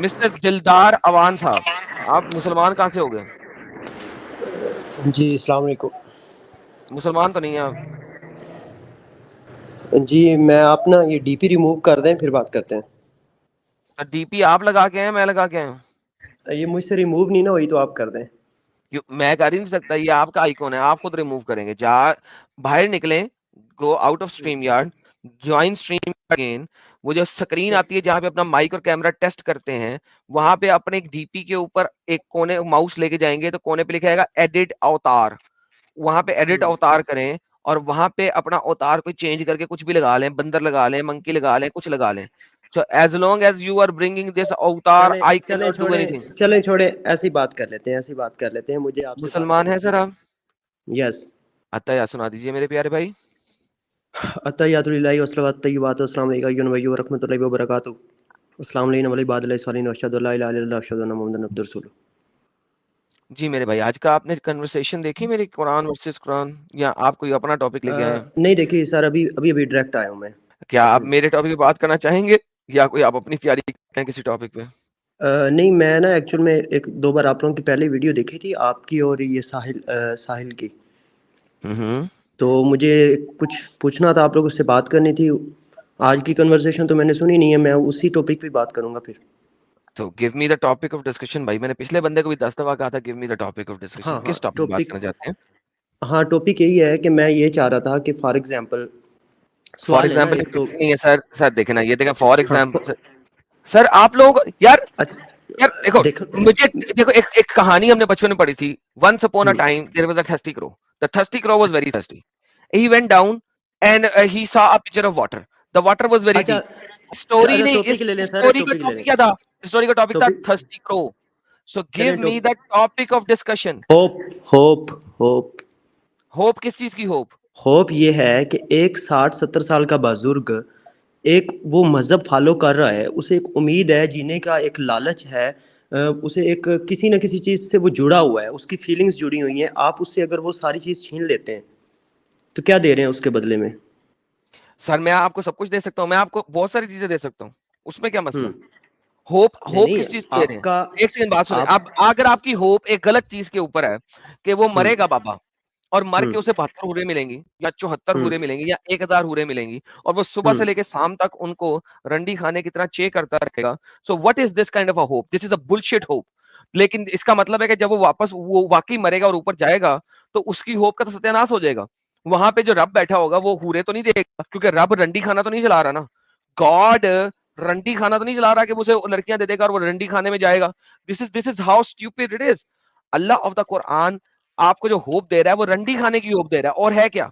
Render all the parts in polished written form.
Mister دلدار اوان صاحب، آپ مسلمان کہاں سے ہو گئے؟ جی السلام علیکم. مسلمان تو نہیں ہیں آپ. جی میں آپ نا یہ ڈی پی ریموو کر دیں پھر بات کرتے ہیں. ڈی پی آپ لگا کے ہیں میں لگا کے ہیں؟ یہ مجھ سے ریموو نہیں نا ہوئی تو آپ کر دیں. میں کر ہی نہیں سکتا، یہ آپ کا آئیکن ہے، آپ خود ریموو کریں گے. جا باہر نکلیں، go out of stream yard, join stream again. وہ جو سکرین آتی ہے جہاں پہ اپنا مائک اور کیمرہ ٹیسٹ کرتے ہیں، وہاں پہ اپنے ایک ڈی پی کے اوپر ایک کونے ماؤس لے کے جائیں گے تو کونے پہ لکھا جائے گا ایڈٹ اوتار. وہاں پہ ایڈٹ اوتار کریں اور وہاں پہ اپنا اوتار کوئی چینج کر کے کچھ بھی لگا لیں، بندر لگا لیں، منکی لگا لیں، کچھ لگا لیں. So as long as you are bringing this avatar, I cannot do anything. چلیں چھوڑیں ایسی بات کر لیتے ہیں مجھے آپ سے بات مسلمان کرنی ہے سر آپ؟ یس. عطیہ سنا دیجیے میرے پیارے بھائی. التحیات للہ والصلوات الطیبات والسلام علیکم ایھا النبی ورحمۃ اللہ وبرکاتہ. السلام علیکم وعلی عباد اللہ الصالحین واشهد ان لا الہ الا اللہ واشهد ان محمدا عبدہ ورسولہ. جی میرے بھائی، آج کا آپ نے کنورسیشن دیکھی میری قرآن ورسز قرآن، یا آپ کوئی اپنا ٹاپک لے کے آئے ہیں؟ نہیں دیکھیے سر، ابھی ڈائریکٹ آیا ہوں میں. کیا آپ میرے ٹاپک پہ بات کرنا چاہیں گے یا کوئی آپ اپنی تیاری کریں کسی ٹاپک پہ؟ نہیں میں نا ایکچوئل میں ایک دو بار آپ لوگوں کی پہلے ویڈیو دیکھی تھی آپ کی اور یہ ساحل کی، تو مجھے کچھ پوچھنا تھا آپ لوگوں سے، بات کرنی تھی. آج کی کنورسیشن تو میں نے سنی نہیں ہے، میں اسی ٹاپک پہ بات کروں گا پھر. تو give me the topic of discussion. بھائی میں نے پچھلے بندے کو بھی 10 دفعہ کہا تھا give me the topic of discussion. ہاں کس ٹاپک پہ بات کرنا چاہتے ہیں؟ ہاں ٹاپک یہی ہے کہ میں یہ چاہ رہا تھا کہ فار ایگزامپل فار سوال ہے نا ایگزامپل ایک تو. نہیں ہے سر. سر دیکھیں نا، یہ دیکھیں فار ہاں ایگزامپل. سر آپ لوگ یار دیکھو دیکھو مجھے دیکھو ایک کہانی ہم نے بچپن میں پڑھی تھی. Once upon a time there was a thirsty crow. The thirsty crow was very thirsty. He went down and he saw a pitcher of water. The water was very اچھا deep. اسٹوری نہیں، topic اس لے لیں سر، story کا topic لے topic لیں. کیا تھا؟ Story کا ٹاپک تھا ٹاپک thirsty crow. So چلیں give me the topic of discussion. Hope. Hope کس چیز کی ہوپ؟ ہوپ یہ ہے کہ ایک 60-70 سال کا بزرگ ایک وہ مذہب فالو کر رہا ہے، اسے ایک امید ہے جینے کا، ایک لالچ ہے، اسے ایک کسی نہ کسی چیز سے وہ جڑا ہوا ہے، اس کی فیلنگز جڑی ہوئی ہیں. آپ اس سے اگر وہ ساری چیز چھین لیتے ہیں تو کیا دے رہے ہیں اس کے بدلے میں؟ سر میں آپ کو سب کچھ دے سکتا ہوں، میں آپ کو بہت ساری چیزیں دے سکتا ہوں، اس میں کیا مسئلہ؟ نہیں ہوپ نہیں کس چیز کی دے رہے آپ ہیں؟ کا ایک سیکنڈ بات سنیں. آپ اب اگر آپ کی ہوپ ایک غلط چیز کے اوپر ہے کہ وہ مرے گا بابا اور مر کے اسے 72 ہورے ملیں گی یا 74 ہورے ملیں گی یا 1000 ہورے ملیں گی، اور وہ صبح سے لے کے شام تک ان کو رنڈی کھانے کی طرح چے کرتا رہے گا. So what is this kind of a hope? This is a bullshit hope. لیکن اس کا مطلب ہے کہ جب وہ واپس وہ واقعی مرے گا اور اوپر جائے گا تو اس کی ہوپ کا تو ستیاناش ہو جائے گا. وہاں پہ جو رب بیٹھا ہوگا وہ ہورے تو نہیں دے گا، کیونکہ رب رنڈی کھانا تو نہیں چلا رہا نا. گاڈ رنڈی کھانا تو نہیں چلا رہا کہ اسے لڑکیاں دے دے گا اور وہ رنڈی کھانے میں جائے گا. This is how stupid it is. Allah of the Quran آپ کو جو ہوپ دے رہا ہے وہ رنڈی کھانے کی ہوپ دے رہا ہے. اور ہے کیا؟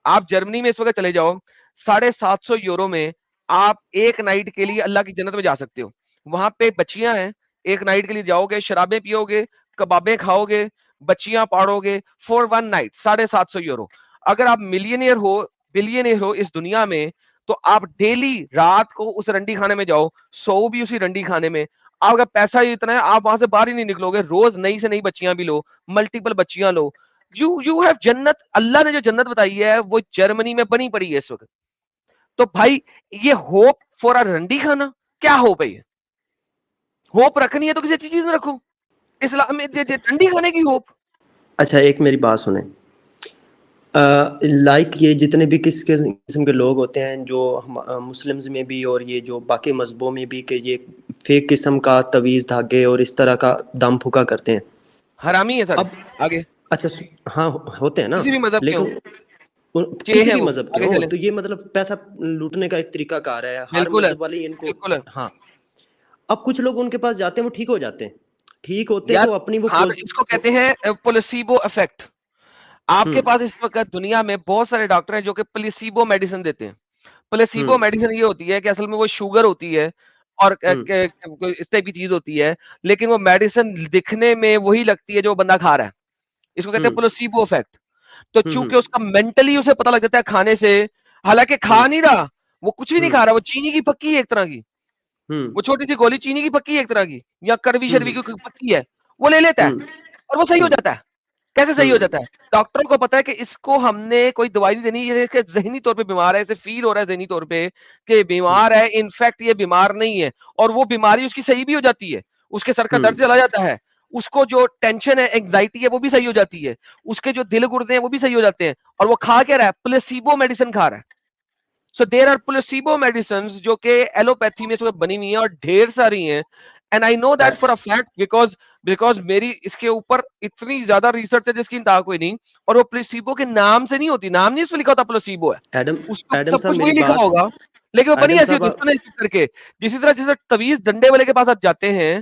آپ جرمنی میں اس وقت چلے جاؤ، 750 یورو میں آپ ایک نائٹ کے لیے اللہ کی جنت میں جا سکتے ہو. وہاں پہ بچیاں ہیں، ایک نائٹ کے لیے جاؤ گے، شرابیں پیو گے، کبابیں کھاؤ گے، بچیاں پاڑو گے فور ون نائٹ 750 یورو. اگر آپ ملینئر ہو، بلینئر ہو اس دنیا میں، تو آپ ڈیلی رات کو اس رنڈی کھانے میں جاؤ، سو بھی اسی رنڈی کھانے میں. آپ کا پیسہ ہی اتنا ہے آپ وہاں سے باہر ہی نہیں نکلو گے. روز نئی سے نئی بچیاں بھی لو، ملٹیپل بچیاں لو. یو ہیو جنت. اللہ نے جو جنت بتائی ہے وہ جرمنی میں بنی پڑی ہے اس وقت. تو بھائی یہ ہوپ فور ا رنڈی کھانا کیا ہوپ ہے؟ یہ ہوپ رکھنی ہے تو کسی اچھی چیز میں رکھو. اسلام میں رنڈی کھانے کی ہوپ. اچھا ایک میری بات سنیں، لائک یہ جتنے بھی کس قسم کے لوگ ہوتے ہیں جو مسلمز میں بھی اور یہ جو باقی مذہبوں میں بھی، کہ یہ فیک قسم کا تویز دھاگے اور اس طرح کا دم پھکا کرتے ہیں. حرامی ہے سر. اب آگے اچھا ہاں ہوتے ہیں نا، کسی بھی مذہب کے لیکن ہوں، چے کسی ہیں بھی وہ. مذہب کے آگے ہوں چلیں. تو یہ مطلب پیسہ لوٹنے کا ایک طریقہ کار ہے ہر بالکل ہے، مذہب والے ان کو. بالکل ہے. ہاں اب کچھ لوگ ان کے پاس جاتے ہیں وہ ٹھیک ہو جاتے ہیں، ٹھیک ہوتے ہیں یار تو اپنی وہ ہاں، تو اس کو کہتے ہیں پلیسیبو افیکٹ. آپ کے پاس اس وقت دنیا میں بہت سارے ڈاکٹر ہیں جو کہ پلیسیبو میڈیسن دیتے ہیں. پلیسیبو میڈیسن یہ ہوتی ہے کہ اصل میں وہ شوگر ہوتی ہے اور اس طرح کی چیز ہوتی ہے، لیکن وہ میڈیسن دکھنے میں وہی لگتی ہے جو بندہ کھا رہا ہے. اس کو کہتے ہیں پلیسیبو افیکٹ. تو چونکہ اس کا مینٹلی اسے پتہ لگ جاتا ہے کھانے سے، حالانکہ کھا نہیں رہا، وہ کچھ بھی نہیں کھا رہا، وہ چینی کی پکی ہے ایک طرح کی، وہ چھوٹی سی گولی چینی کی پکی ہے ایک طرح کی، یا کروی شروی کی پکی ہے، وہ لے لیتا ہے اور وہ صحیح ہو جاتا ہے. کیسے صحیح ہو جاتا ہے؟ ڈاکٹر کو پتا ہے کہ اس کو ہم نے کوئی دوائی نہیں دینی، یہ کہ ذہنی طور پہ بیمار ہے، اسے فیل ہو رہا ہے ذہنی طور پہ کہ بیمار ہے، انفیکٹ یہ بیمار نہیں ہے، اور وہ بیماری اس کی صحیح بھی ہو جاتی ہے، اس کے سر کا درد چلا جاتا ہے، اس کو جو ٹینشن ہے، اینگزائٹی ہے، وہ بھی صحیح ہو جاتی ہے، اس کے جو دل گردے ہیں وہ بھی صحیح ہو جاتے ہیں، اور وہ کھا کیا رہا ہے؟ پلیسیبو میڈیسن کھا رہا ہے. سو دیر آر پلیسیبو میڈیسنز جو کہ ایلوپیتھی میں بنی ہوئی ہیں اور ڈھیر ساری ہیں. And I know that for a fact because میری اس کے اوپر اتنی زیادہ ریسرچ ہے جس کی انتہا کوئی نہیں. اور وہ پلیسیبو کے نام سے نہیں ہوتی، نام نہیں اس میں لکھا ہوتا پلیسیبو ہے، اس کو ایڈم سب صاحب کچھ میری وہی لکھا بات، ہوگا، لیکن وہ بنی ایڈم ایسی صاحب ہوتی ہے اس کو کر کے. جسی طرح جیسے طویز ڈنڈے والے کے پاس آپ جاتے ہیں،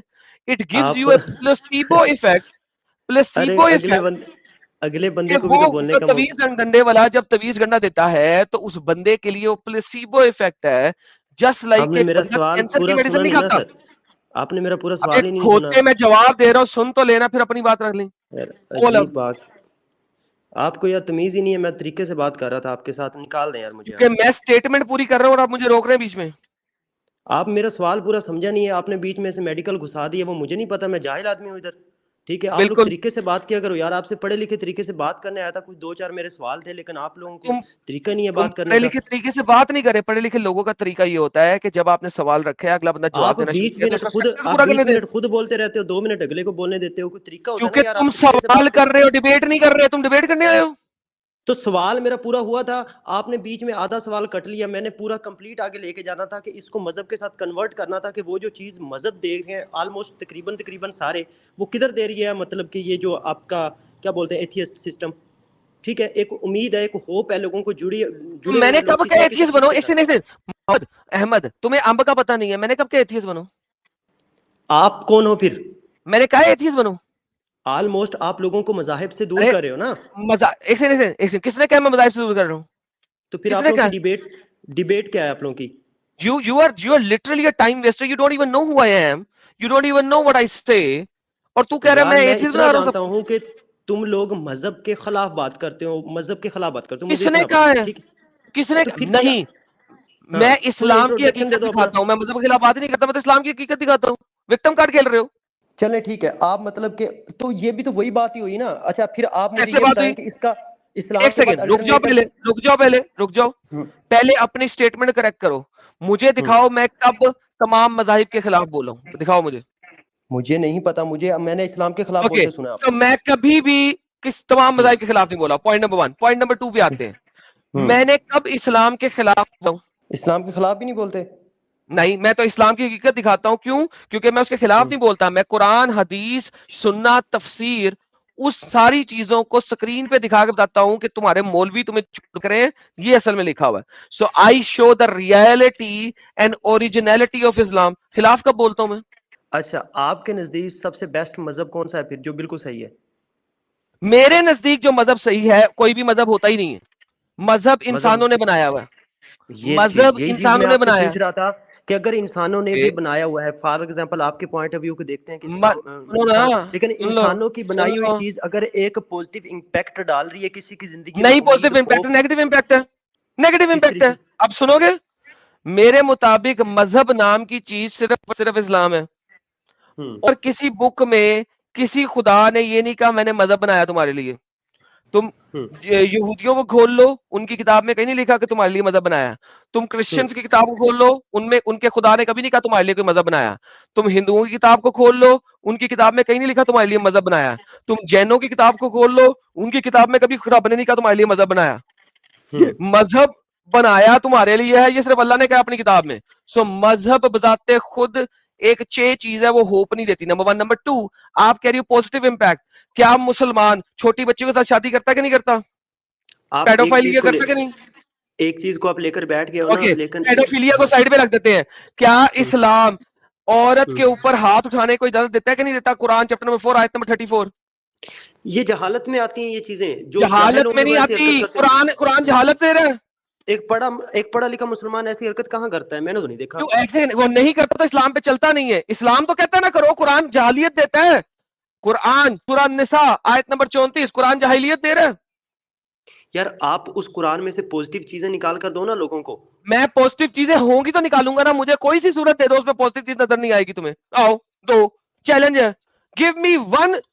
it gives you you a placebo effect, ارے پلیسیبو ایفیکٹ، اگلے بندے کہ کو بھی وہ تو بولنے کا طویز ڈنڈے والا جب طویز ڈنڈا دیتا ہے تو اس بندے کے لیے وہ پلیسیبو ایفیکٹ ہے. جسٹ آپ لائک نے ایک میرا بندہ سوال کینسر کی پورا میڈیسن سنا نہیں نہیں نا کھاتا. سر، آپ نے میرا پورا اب سوال ایک ہی نہیں سنا. کھوتے میں جواب دے رہا ہوں، سن تو لینا، پھر اپنی بات رکھ لیں. یار بول اب. عجیب بات، آپ کو یار تمیز ہی نہیں ہے. میں طریقے سے بات کر رہا تھا آپ کے ساتھ، نکال دیں یار مجھے آپ. کیونکہ میں اسٹیٹمنٹ پوری کر رہا ہوں اور آپ مجھے روک رہے ہیں بیچ میں. آپ میرا سوال پورا سمجھا نہیں ہے، آپ نے بیچ میں سے میڈیکل گھسا دیا، وہ مجھے نہیں پتا، میں جاہل آدمی ہوں ادھر. ٹھیک ہے، آپ لوگ بالکل. طریقے سے بات کیا کرو یار، آپ سے پڑھے لکھے طریقے سے بات کرنے آیا تھا. کچھ دو چار میرے سوال تھے، لیکن آپ لوگوں کو تم طریقہ نہیں ہے تم بات کرنے پڑھے کا. لکھے طریقے سے بات نہیں کرے. پڑھے لکھے لوگوں کا طریقہ یہ ہوتا ہے کہ جب آپ نے سوال رکھا ہے، اگلا بندہ جواب دینا شروع کیا تو اس کا سینٹینس پورا کرنے دیں. خود بولتے رہتے ہو، 2 منٹ اگلے کو بولنے دیتے ہو. کوئی طریقہ ہوتا ہے نا کیونکہ یار، تم آپ طریقے سے سوال بات کرو. کر رہے ہو، ڈیبیٹ نہیں کر رہے. تم ڈیبیٹ کرنے آئے ہو. تو سوال میرا پورا ہوا تھا، آپ نے بیچ میں آدھا سوال کٹ لیا. میں نے پورا کمپلیٹ آگے لے کے جانا تھا کہ اس کو مذہب کے ساتھ کنورٹ کرنا تھا، کہ وہ جو چیز مذہب دے رہے ہیں آلموسٹ تقریباً سارے، وہ کدھر دے رہی ہے. مطلب کہ یہ جو آپ کا کیا بولتے ہیں ایتھیسٹ سسٹم، ٹھیک ہے، ایک امید ہے، ایک ہوپ ہے لوگوں کو، جڑے میں نے ہوئے لوگ کب کسی کہ نہ کسی ایتھیسٹ چیز بنو، کے ایک ساتھ. سیکنڈ محمد احمد، تمہیں امب کا پتہ نہیں ہے. میں نے کب کہ ایتھیسٹ بنو. آپ کون ہو پھر؟ میں نے کہا ایتھیسٹ بنو. آلموسٹ آپ لوگوں کو مذاہب سے دور ارے کر رہے ہو نا. ایک سیکنڈ، کس نے کہا میں مذاہب سے دور کر رہا ہوں؟ تو پھر کس آپ نے لوگوں کہا؟ کی ڈیبیٹ کیا ہے آپ لوگوں کی؟ You are literally a time waster. You don't even know who I am. You don't even know what I say. اور تو کہہ رہا ہے یار میں میں ایتھیسٹ اتنا بنا رہا ہوں جانتا سب کو. ہوں کہ تم لوگ مذہب کے خلاف بات کرتے ہو، مذہب کے خلاف بات کرتے ہو، کس مجھے نے اتنا کہا پتا ہے. ہے؟ ٹھیک کس نے تو کہا؟ پھر کیا؟ نہیں، ہاں میں تھوڑا اسلام کی انٹروڈکشن دے حقیقت دو اپنا. دکھاتا ہوں. میں مذہب کے خلاف بات نہیں کرتا، میں تو اسلام کی حقیقت دکھاتا ہوں. وکٹم کارڈ کھیل رہے ہو. چلیں ٹھیک ہے، آپ مطلب کہ تو یہ بھی تو وہی بات ہی ہوئی نا. اچھا پھر آپ مجھے کیسے یہ بات بتائیں ہوئی؟ کہ اس کا اسلام ایک کے بعد سیکنڈ رک جاؤ، الٹرنیٹو. پہلے رک جاؤ. پہلے اپنی سٹیٹمنٹ کریکٹ کرو. مجھے دکھاؤ میں کب تمام مذاہب کے خلاف بولا ہوں. دکھاؤ مجھے. مجھے نہیں پتا، میں نے اسلام کے خلاف اوکے، بولتے سنا آپ سو کو. میں کبھی بھی کس تمام مذاہب کے خلاف نہیں بولا. Point number 1. پوائنٹ نمبر 2 پہ آتے ہیں. میں نے کب اسلام کے خلاف بولا ہوں؟ اسلام کے خلاف بھی نہیں بولتے. نہیں، میں تو اسلام کی حقیقت دکھاتا ہوں. کیوں؟ کیونکہ میں اس کے خلاف نہیں بولتا. میں قرآن، حدیث، سنت، تفسیر، اس ساری چیزوں کو سکرین پہ دکھا کے بتاتا ہوں کہ تمہارے مولوی تمہیں چپ کریں. یہ اصل میں لکھا ہوا ہے. So I show the reality and originality of Islam. خلاف کب بولتا ہوں میں؟ اچھا آپ کے نزدیک سب سے بیسٹ مذہب کون سا ہے پھر، جو بالکل صحیح ہے؟ میرے نزدیک جو مذہب صحیح ہے، کوئی بھی مذہب ہوتا ہی نہیں ہے. مذہب مذہب انسانوں نے بنایا ہوا ہے. یہی چیز میں انسانوں نے آپ سے بنایا پوچھ رہا تھا کہ اگر انسانوں نے بھی ہے. بنایا ہوا ہے، فار ایگزامپل آپ کے پوائنٹ آف ویو کو دیکھتے ہیں کہ سنو نا، انسان، لیکن سن لو انسانوں کی سن بنائی ہوئی لو. چیز اگر ایک پوزیٹو امپیکٹ ڈال رہی ہے کسی کی زندگی میں، نہیں امید، positive impact, hope, negative impact ہے. نیگیٹو کس امپیکٹ ہے. طریقے؟ اب سنو گے؟ میرے مطابق مذہب نام کی چیز صرف اسلام ہے. اور کسی بک میں کسی خدا نے یہ نہیں کہا میں نے مذہب بنایا تمہارے لیے. تم یہودیوں کو کھول لو، ان کی کتاب میں کہیں نہیں لکھا کہ تمہارے لیے مذہب بنایا. تم کرسچنز کی کتاب کو کھول لو، ان کے خدا نے کبھی نہیں کہا تمہارے لیے کوئی مذہب بنایا. تم ہندوؤں کی کتاب کو کھول لو، ان کی کتاب میں کہیں نہیں لکھا تمہارے لیے مذہب بنایا. تم جینوں کی کتاب کو کھول لو، ان کی کتاب میں کبھی رب نے نہیں کہا تمہارے لیے مذہب بنایا. مذہب بنایا تمہارے لیے ہے، یہ صرف اللہ نے کہا اپنی کتاب میں. سو مذہب بذات خود ایک چیز ہے، وہ ہوپ نہیں دیتی. نمبر 1. نمبر 2، آپ کہہ رہی ہو پوزیٹو امپیکٹ. کیا مسلمان چھوٹی بچی کے ساتھ شادی کرتا ہے کہ نہیں کرتا؟ آپ پیڈوفائلیا کرتا کہ نہیں؟ ایک چیز کو آپ لے کر بیٹھ گئے ہو نا، اوکے، لیکن پیڈوفیلیا کو سائڈ پہ رکھ دیتے ہیں. کیا اسلام عورت کے اوپر ہاتھ اٹھانے کو اجازت دیتا ہے کہ نہیں دیتا؟ قرآن چیپٹر نمبر 4 آیت نمبر 34. یہ جہالت میں آتی ہیں یہ چیزیں، جو جاہل جہالت ہوں میں گے وہ نہیں ایسی حرکت آتی. کرتے ہوں گے. قرآن جہالت دے رہا ہے. ایک پڑھا لکھا مسلمان ایسی حرکت کہاں کرتا ہے؟ میں نے تو نہیں دیکھا. جو ایسے وہ نہیں کرتا تو اسلام پہ چلتا نہیں ہے. اسلام تو کہتا ہے نہ کرو، قرآن جہالیت دیتا ہے. قرآن سورہ النساء آیت نمبر 34، قرآن جاہلیت دے رہا ہے. یار آپ اس قرآن میں سے پوزیٹیو چیزیں نکال کر دو نا لوگوں کو. میں پوزیٹیو چیزیں ہوں گی تو نکالوں گا نا. مجھے کوئی سی صورت دے دو اس میں پوزیٹیو چیز نظر نہیں آئے گی تمہیں. آؤ دو، چیلنج ہے. give me one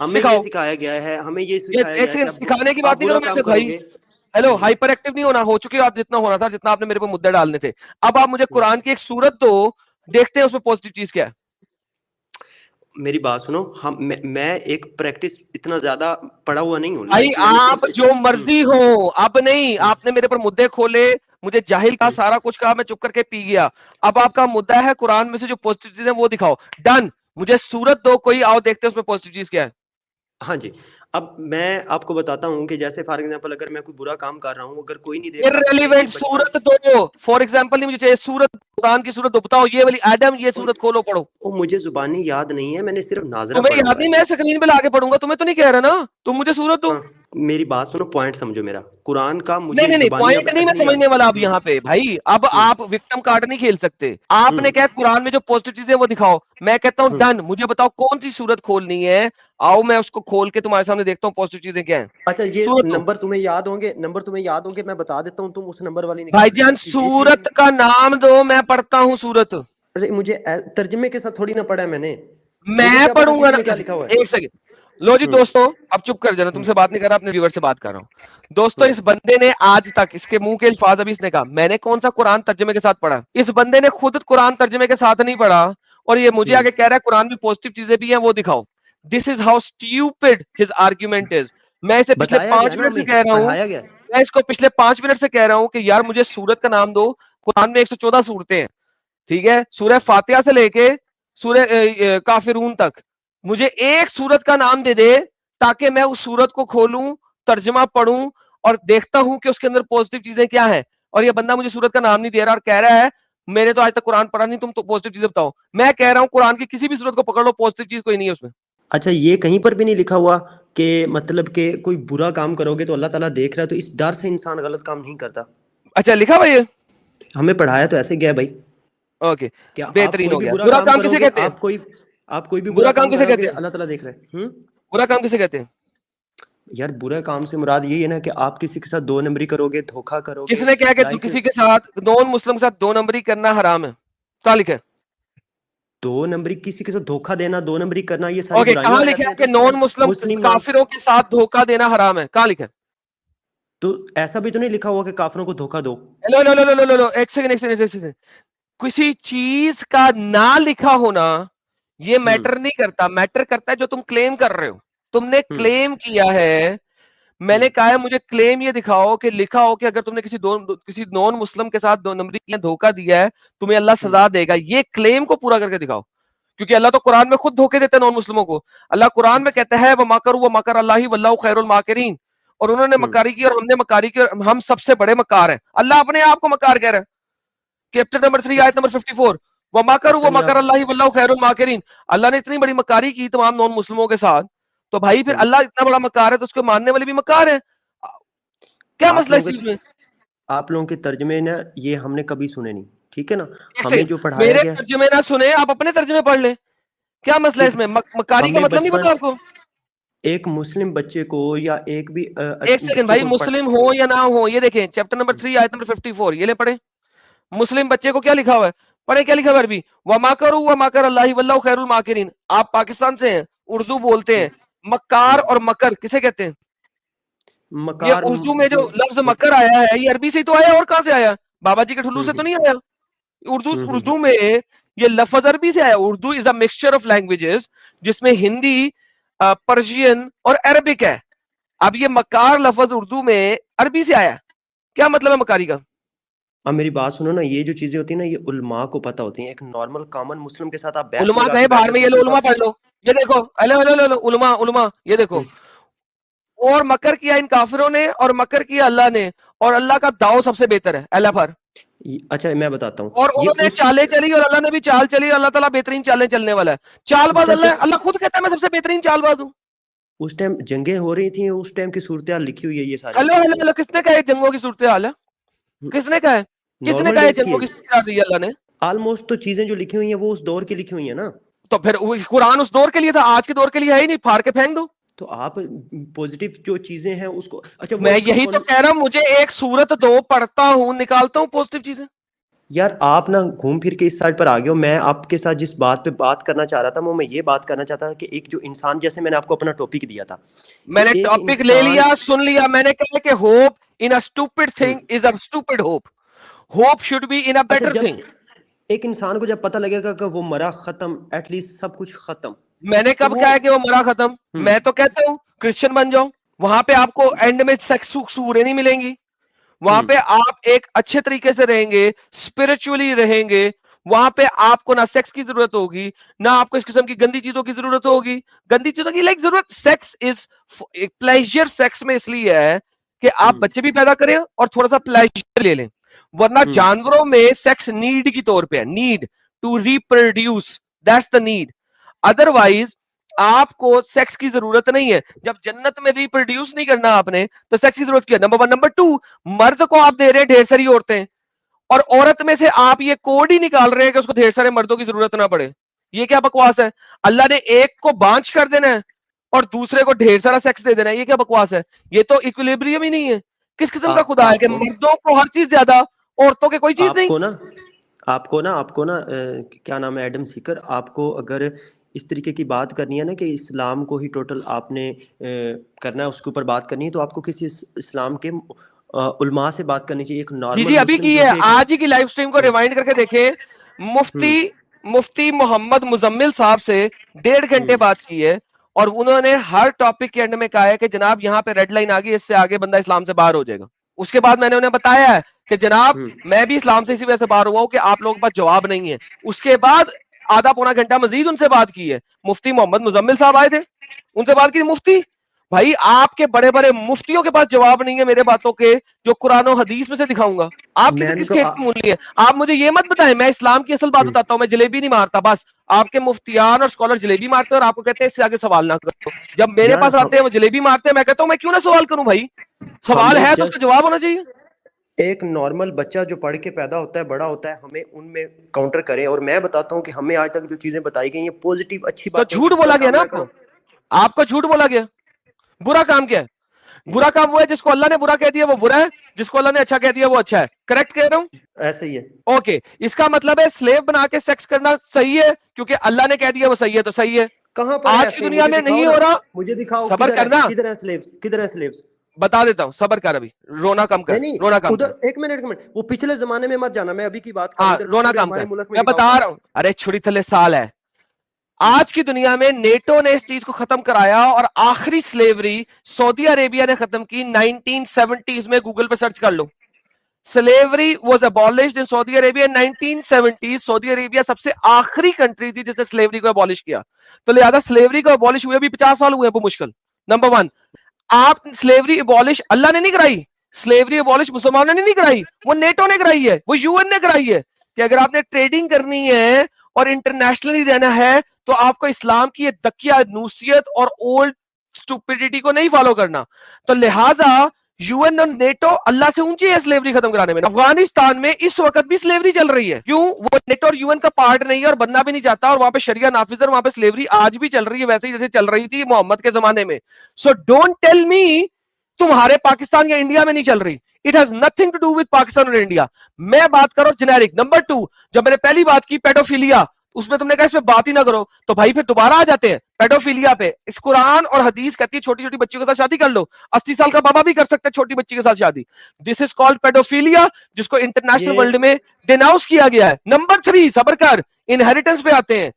ہمیں یہ سکھایا گیا ہے, ہمیں یہ سکھایا گیا ہے کہ سکھانے کی بات نہیں کرو میرے سے بھائی. ہیلو, ہائپر ایکٹیو نہیں ہونا, ہو چکے ہو آپ جتنا ہونا تھا, جتنا آپ نے میرے پہ مدعے ڈالنے تھے. اب آپ مجھے قرآن کی ایک سورت دو, دیکھتے ہیں اس میں پوزیٹو چیز کیا ہے. میری بات سنو, میں ایک پریکٹس اتنا زیادہ پڑھا ہوا نہیں ہوں بھائی. آپ جو مرضی ہو, اب نہیں, آپ نے میرے پر مدعے کھولے, مجھے جاہل کہا, سارا کچھ کہا, میں چپ کر کے پی گیا. اب آپ کا مدعا ہے قرآن میں سے جو پوزیٹو چیز ہے وہ دکھاؤ. ڈن, مجھے سورت دو کوئی, آؤ دیکھتے ہیں اس میں پوزیٹو چیز کیا ہے. ہاں جی, اب میں آپ کو بتاتا ہوں کہ جیسے فار ایگزامپل اگر میں کوئی برا کام کر رہا ہوں, اگر کوئی نہیں دیکھ رہا تو میں یہ سورت دو, فار ایگزامپل نہیں مجھے چاہیے, سورت قرآن کی سورت دو, بتاؤ یہ والی ایڈم, یہ سورت کھولو پڑھو. مجھے زبانی یاد نہیں ہے, میں نے صرف ناظرہ تمہیں پڑھا یاد ہوا نہیں, ہے. میں اسکرین پہ لا کے پڑھوں گا, تمہیں تو نہیں کہہ رہا نا, تم مجھے سورت دو. میری بات سنو, پوائنٹ سمجھو میرا, قرآن کا مجھے نہیں, زبانی پوائنٹ نہیں میں سمجھنے والا اب یہاں پہ بھائی. اب آپ وکٹم کارڈ نہیں کھیل سکتے. آپ نے کہا قرآن میں جو پوزیٹو چیزیں وہ دکھاؤ, میں کہتا ہوں ڈن, مجھے بتاؤ کون سی سورت کھولنی ہے, آؤ میں اس کو کھول کے تمہارے سامنے دیکھتا ہوں پوزیٹو چیزیں کیا ہیں. اچھا, یہ سورت دو. نمبر تمہیں یاد ہوں گے, میں بتا دیتا ہوں, تم اس نمبر والی بھائی نکال لینا. جان سورت کا نام دو, میں پڑھتا ہوں سورت. ارے مجھے ترجمے کے ساتھ تھوڑی نہ پڑھا ہے میں نے, مجھے میں کیا پتا پڑھوں کہ گا اس نا, میں کیا لکھا ہوا ہے. ایک سیکنڈ. لو جی دوستو, اب چپ کر جانا, تم سے بات نہیں کر رہا, اپنے ویور سے بات کر رہا ہوں. دوستو, اس بندے نے آج تک, اس کے منہ کے الفاظ ابھی اس نے کہا, میں نے کون سا قرآن ترجمے کے ساتھ پڑھا. اس بندے نے خود قرآن ترجمے کے ساتھ نہیں پڑھا, اور یہ مجھے آگے کہہ رہا ہے قرآن میں پوزیٹو چیزیں بھی ہیں وہ دکھاؤ. This is how stupid his argument is. میں اسے پچھلے بتایا گیا 5 نا, منٹ سے ہمیں کہہ رہا ہوں, پڑھایا گیا. میں اس کو پچھلے 5 منٹ سے کہہ رہا ہوں کہ یار مجھے سورت کا نام دو. قرآن میں 114 سورتیں ہیں, ٹھیک ہے, سورہ فاتحہ سے لے کے سورہ کافرون تک, مجھے ایک سورت کا نام دے دے تاکہ میں اس سورت کو کھولوں, ترجمہ پڑھوں, اور دیکھتا ہوں کہ اس کے اندر پوزیٹو چیزیں کیا ہیں. اور یہ بندہ مجھے سورت کا نام نہیں دے رہا اور کہہ رہا ہے میں نے تو آج تک قرآن پڑھا نہیں, تم تو پوزیٹو چیزیں بتاؤ. میں کہہ رہا ہوں قرآن کی کسی بھی سورت کو پکڑ لو, پوزیٹو چیز کوئی نہیں ہے اس میں. اچھا, یہ کہیں پر بھی نہیں لکھا ہوا کہ مطلب کہ کوئی برا کام کرو گے تو اللہ تعالیٰ دیکھ رہا ہے, تو اس ڈر سے انسان غلط کام نہیں کرتا. اچھا لکھا بھائی, ہمیں پڑھایا تو ایسے گیا بھائی. اوکے, کیا آپ بہترین کوئی ہو بھی گیا. برا برا کام کام کرو کسے گے, کہتے ہیں, آپ کوئی بھی برا کام کسے کرو کہتے گے, ہیں, اللہ تعالیٰ دیکھ رہے ہیں. برا کام کسے کہتے ہیں. یار برا کام سے مراد یہی ہے نا کہ آپ کسی کے ساتھ 2 نمبری کرو گے, دھوکا کرو کس گے, نے کہا کہ لائک کسی کے ساتھ نون مسلم کے ساتھ 2 نمبری کرنا حرام ہے, کہاں لکھا ہے. 2 نمبری کسی کے ساتھ دھوکا دینا, 2 نمبری کرنا, یہ ساری اوکے, برائیاں کہاں آ لکھا جاتی ہے ہیں. کہ تو نون مسلم مسلم نام, کافروں کے ساتھ دھوکا دینا حرام ہے, کہاں لکھا ہے. تو ایسا بھی تو نہیں لکھا ہوا کہ کافروں کو دھوکا دو. لو ایک سیکنڈ, کسی چیز کا نہ لکھا ہونا یہ میٹر نہیں کرتا. میٹر کرتا ہے جو تم کلیم کر رہے ہو. تم نے کلیم کیا ہے, میں نے کہا ہے مجھے کلیم یہ دکھاؤ کہ لکھا ہو کہ اگر تم نے کسی نون مسلم کے ساتھ 2 نمبری کیا, دھوکا دیا ہے, تمہیں اللہ سزا دے گا. یہ کلیم کو پورا کر کے دکھاؤ, کیونکہ اللہ تو قرآن میں خود دھوکے دیتے ہیں نون مسلموں کو. اللہ قرآن میں کہتا ہے وَمَكَرُوا وَمَكَرَ اللَّهُ وَاللَّهُ خَيْرُ الْمَاكِرِينَ, اور انہوں نے مکاری کی اور ہم نے مکاری کی اور ہم سب سے بڑے مکار ہیں. اللہ اپنے آپ کو مکار کہہ رہا ہے. چیپٹر نمبر 3 آیت نمبر 54, وَمَكَرُوا پتہ نہیں وَمَكَرَ اللَّهُ وَاللَّهُ خَيْرُ الْمَاكِرِينَ. اللہ نے اتنی بڑی مکاری کی تمام نون مسلموں کے ساتھ, تو بھائی پھر اللہ اتنا بڑا مکار ہے تو اس کو ماننے والے بھی مکار ہیں. کیا مسئلہ اس چیز میں. آپ لوگوں کے ترجمے نا یہ ہم نے کبھی سنے نہیں, ٹھیک ہے نا. ایک ہمیں سیکنڈ, جو پڑھایا میرے گیا, ترجمے نہ سنے, آپ اپنے ترجمے پڑھ لیں. کیا مسئلہ ہے اس میں, مکاری کا ہمیں مطلب نہیں بچپن پتا آپ کو. ایک مسلم بچے کو یا ایک بھی ایک سیکنڈ بچے بھائی, کو مسلم ہو یا نہ ہو, یہ دیکھیں چیپٹر نمبر 3 آیت نمبر 54, یہ لے پڑھیں. مسلم بچے کو کیا لکھا ہوا ہے, پڑھیں کیا لکھا ہوا ہے عربی. وَمَكَرُوا وَمَكَرَ اللَّهُ وَاللَّهُ خَيْرُ الْمَاكِرِينَ. آپ پاکستان سے ہیں, اردو بولتے ہیں, مکار اور مکر کسے کہتے ہیں. مکار یہ اردو میں جو لفظ مکر آیا ہے یہ عربی سے تو آیا, اور کہاں سے آیا, بابا جی کے ٹھلو سے تو نہیں آیا. اردو میں یہ لفظ عربی سے آیا. اردو از اے مکسچر آف لینگویجز, جس میں ہندی, پرشین اور عربک ہے. اب یہ مکار لفظ اردو میں عربی سے آیا, کیا مطلب ہے مکاری کا. اب میری بات سنو نا, یہ جو چیزیں ہوتی ہیں نا یہ علماء کو پتہ ہوتی ہیں. ایک نارمل کامن مسلم کے ساتھ آپ بحث علماء لگا گئے کے بیٹھ باہر جائیں میں, تو یہ اس لو میں علماء پڑھ لو, یہ دیکھو علماء یہ دیکھو. اور مکر کیا ان کافروں نے, اور مکر کیا اللہ نے, اور اللہ کا داؤ سب سے بہتر ہے, اللہ پر. اچھا میں بتاتا ہوں, اور انہوں نے چالیں چلی اور اللہ نے بھی چال چلی, اور اللہ تعالیٰ بہترین چالیں چلنے والا ہے. چال باز اللہ ہے, اللہ خود کہتا ہے میں سب سے بہترین چال باز ہوں. اس ٹائم جنگیں ہو رہی تھیں, اس ٹائم کی صورتحال لکھی ہوئی ہے یہ ساری. ہلو, کس نے کہا جنگوں کی صورتحال ہے, کس نے کہا ہے, کس نے نارمل کہا ہے ڈیز کی جنگوں کی صورتحال دی اللہ نے. آلموسٹ تو چیزیں جو لکھی ہوئی ہیں وہ اس دور کی لکھی ہوئی ہیں نا. تو پھر قرآن اس دور کے لیے تھا, آج کے دور کے لیے ہے ہی نہیں, پھاڑ کے پھینک دو. تو آپ پوزیٹیو جو چیزیں ہیں اس کو, اچھا وہ میں یہی تو کہہ رہا ہوں, مجھے ایک سورت دو, پڑھتا ہوں, نکالتا ہوں پوزیٹیو چیزیں. یار آپ نا گھوم پھر کے اس سائڈ پر آ گئے ہو. میں آپ کے ساتھ جس بات پہ بات کرنا چاہ رہا تھا وہ میں یہ بات کرنا چاہتا تھا کہ ایک جو انسان، جیسے میں نے آپ کو اپنا ٹاپک دیا تھا میں کہ نے ایک ٹاپک لے انسان. لیا، سن لیا، میں نے کہا کہ hope in a stupid thing is a stupid hope. Hope should be in a اچھا، بیٹر جب تھنگ. ایک انسان کو جب پتہ لگے گا کہ وہ مرا ختم، ایٹ لیسٹ سب کچھ ختم، میں نے تو کب وہ کہا کہ وہ مرا ختم؟ میں تو کہتا ہوں کرسچن بن جاؤ، وہاں پہ آپ کو اینڈ میں سیکس سورے نہیں ملیں گی، وہاں پہ آپ ایک اچھے طریقے سے رہیں گے، اسپرچولی رہیں گے، وہاں پہ آپ کو نہ سیکس کی ضرورت ہوگی، نہ آپ کو اس قسم کی گندی چیزوں کی ضرورت ہوگی. گندی چیزوں کی لائک ضرورت، سیکس از پلیجر. سیکس میں اس لیے ہے کہ آپ بچے بھی پیدا کریں اور تھوڑا سا پلیجر لے لیں، ورنہ جانوروں میں سیکس نیڈ کی طور پہ ہے، need to reproduce, that's the need. Otherwise آپ کو سیکس کی ضرورت نہیں ہے. جب جنت میں ریپروڈیوس نہیں کرنا آپ نے تو سیکس کی ضرورت کیا؟ Number one. نمبر ٹو، مرد کو آپ دے رہے ہیں ڈھیر ساری عورتیں، اور عورت میں سے آپ یہ کوڈ ہی نکال رہے ہیں کہ اس کو ڈھیر سارے مردوں کی ضرورت نہ پڑے. یہ کیا بکواس ہے؟ اللہ نے ایک کو بانچ کر دینا ہے اور دوسرے کو ڈھیر سارا سیکس دے دینا ہے. یہ کیا بکواس ہے؟ یہ تو ایکولیبریم ہی نہیں ہے. کس قسم کا خدا ہے کہ مردوں کو ہر چیز زیادہ، عورتوں کے کوئی چیز آپ نہیں؟ کو نا کیا نام ہے، ایڈم سیکر، آپ کو اگر اس طریقے کی بات کرنی ہے نا کہ اسلام کو ہی ٹوٹل آپ نے کرنا ہے، اس کے اوپر بات کرنی ہے، تو آپ کو کسی اسلام کے علماء سے بات کرنی چاہیے. ایک جی نارمل جی ابھی مسلم کی جو ہے، کہ ایک آج ہی کی لائف سٹریم کو ریوائنڈ کر کے دیکھیں. مفتی محمد مزمل صاحب سے 1.5 گھنٹے بات کی ہے اور انہوں نے ہر ٹاپک کے اینڈ میں کہا ہے کہ جناب یہاں پہ ریڈ لائن آ گئی، اس سے آگے بندہ اسلام سے باہر ہو جائے گا. اس کے بعد میں نے انہیں بتایا ہے کہ جناب میں بھی اسلام سے اسی وجہ سے باہر ہوا ہوں کہ آپ لوگوں کے پاس جواب نہیں ہے. اس کے بعد آدھا پونا گھنٹہ مزید ان سے بات کی ہے. مفتی محمد مزمل صاحب آئے تھے، ان سے بات کی. مفتی بھائی آپ کے بڑے بڑے مفتیوں کے پاس جواب نہیں ہے میرے باتوں کے جو قرآن و حدیث میں سے دکھاؤں گا. آپ میں کس تو کھیت میں مولی ہے؟ آپ مجھے یہ مت بتائیں. میں اسلام کی اصل بات بتاتا ہوں، میں جلیبی نہیں مارتا. بس آپ کے مفتیان اور اسکالر جلیبی مارتے ہیں اور آپ کو کہتے ہیں اس سے آگے سوال نہ کرو. جب میرے یار پاس آتے ہیں وہ جلیبی مارتے ہیں، میں کہتا ہوں میں کیوں نہ سوال کروں بھائی؟ سوال ہمیں ہے تو اس کا جسٹ جواب ہونا چاہیے. ایک نارمل بچہ جو پڑھ کے پیدا ہوتا ہے، بڑا ہوتا ہے، ہمیں ان میں کاؤنٹر کریں. اور میں بتاتا ہوں کہ ہمیں آج تک جو چیزیں بتائی گئی ہیں پوزیٹیو اچھی تو باتیں، جھوٹ کہ برا بولا گیا کام نا نہ آپ کرو. کو، آپ کو جھوٹ بولا گیا. برا کام کیا ہے؟ برا کام وہ ہے جس کو اللہ نے برا کہہ دیا وہ برا ہے، جس کو اللہ نے اچھا کہہ دیا وہ اچھا ہے. کریکٹ کہہ رہا ہوں؟ ایسا ہی ہے. اوکے، اس کا مطلب ہے سلیو بنا کے سیکس کرنا صحیح ہے کیونکہ اللہ نے کہہ دیا وہ صحیح ہے تو صحیح ہے. کہاں پر ہے آج کی ایسے؟ دنیا مجھے میں دکھاؤ نہیں نا، ہو رہا. مجھے دکھاؤ صبر کدھر ہے، کرنا، کدھر ہے سلیبس، کدھر ہے سلیبس. بتا دیتا ہوں. صبر کر، ابھی رونا کم کر، نہیں نہیں، رونا کم کر. ادھر ایک منٹ، وہ پچھلے زمانے میں مت جانا، میں ابھی کی بات کر رہا ہاں ہوں. ادھر رونا پورے کم ہمارے کر، ملک میں میں دکھاؤ بتا کہاں رہا پر. ہوں. ارے چھری تھلے سال ہے. آج کی دنیا میں نیٹو نے اس چیز کو ختم کرایا اور آخری سلیوری سعودی عربیہ نے ختم کی 1970s میں. گوگل پہ سرچ کر لو. Slavery was abolished in Saudi Arabia 1970s. Saudi Arabia سب سے آخری کنٹری تھی جس نے سلیوری کو ابالش کیا. تو لہذا سلیوری کو ابالش ہوئے بھی 50 سال ہوئے مشکل. نمبر ون، آپ سلیوری ابالش اللہ نے نہیں کرائی. سلیوری ابالش مسلمانوں نے نہیں کرائی، وہ نیٹو نے کرائی ہے، وہ یو این نے کرائی ہے. کہ اگر آپ نے ٹریڈنگ کرنی ہے اور انٹرنیشنلی رہنا ہے تو آپ کو اسلام کی یہ دکیا نوسیت اور اولڈ اسٹوپیڈیٹی کو نہیں فالو کرنا. تو لہٰذا یو این اور نیٹو اللہ سے اونچی ہے سلیوری ختم کرانے میں. افغانستان میں اس وقت بھی سلیوری چل رہی ہے. کیوں؟ وہ نیٹو اور یو این کا پارٹ نہیں ہے اور بننا بھی نہیں چاہتا، اور وہاں پہ شریعہ نافذ ہے، وہاں پہ سلیوری آج بھی چل رہی ہے ویسے ہی جیسے چل رہی تھی محمد کے زمانے میں. سو ڈونٹ ٹیل می تمہارے پاکستان یا انڈیا میں نہیں چل رہی. It has nothing to do with Pakistan اور انڈیا. میں بات کرو جنیرک. نمبر ٹو، جب میں نے پہلی بات کی پیڈوفیلیا، اس میں تم نے کہا اس پہ بات ہی نہ کرو، تو بھائی پھر دوبارہ آ جاتے ہیں پیڈوفیلیا پہ. اس قرآن اور حدیث کہتی ہے چھوٹی چھوٹی بچیوں کے ساتھ شادی کر لو. 80 سال کا بابا بھی کر سکتا ہے چھوٹی بچی کے ساتھ شادی. دس از کالڈ پیڈوفیلیا، جس کو انٹرنیشنل یہ ورلڈ میں ڈیناؤنس کیا گیا ہے. نمبر 3، صبر کر، انہیریٹنس پہ آتے ہیں.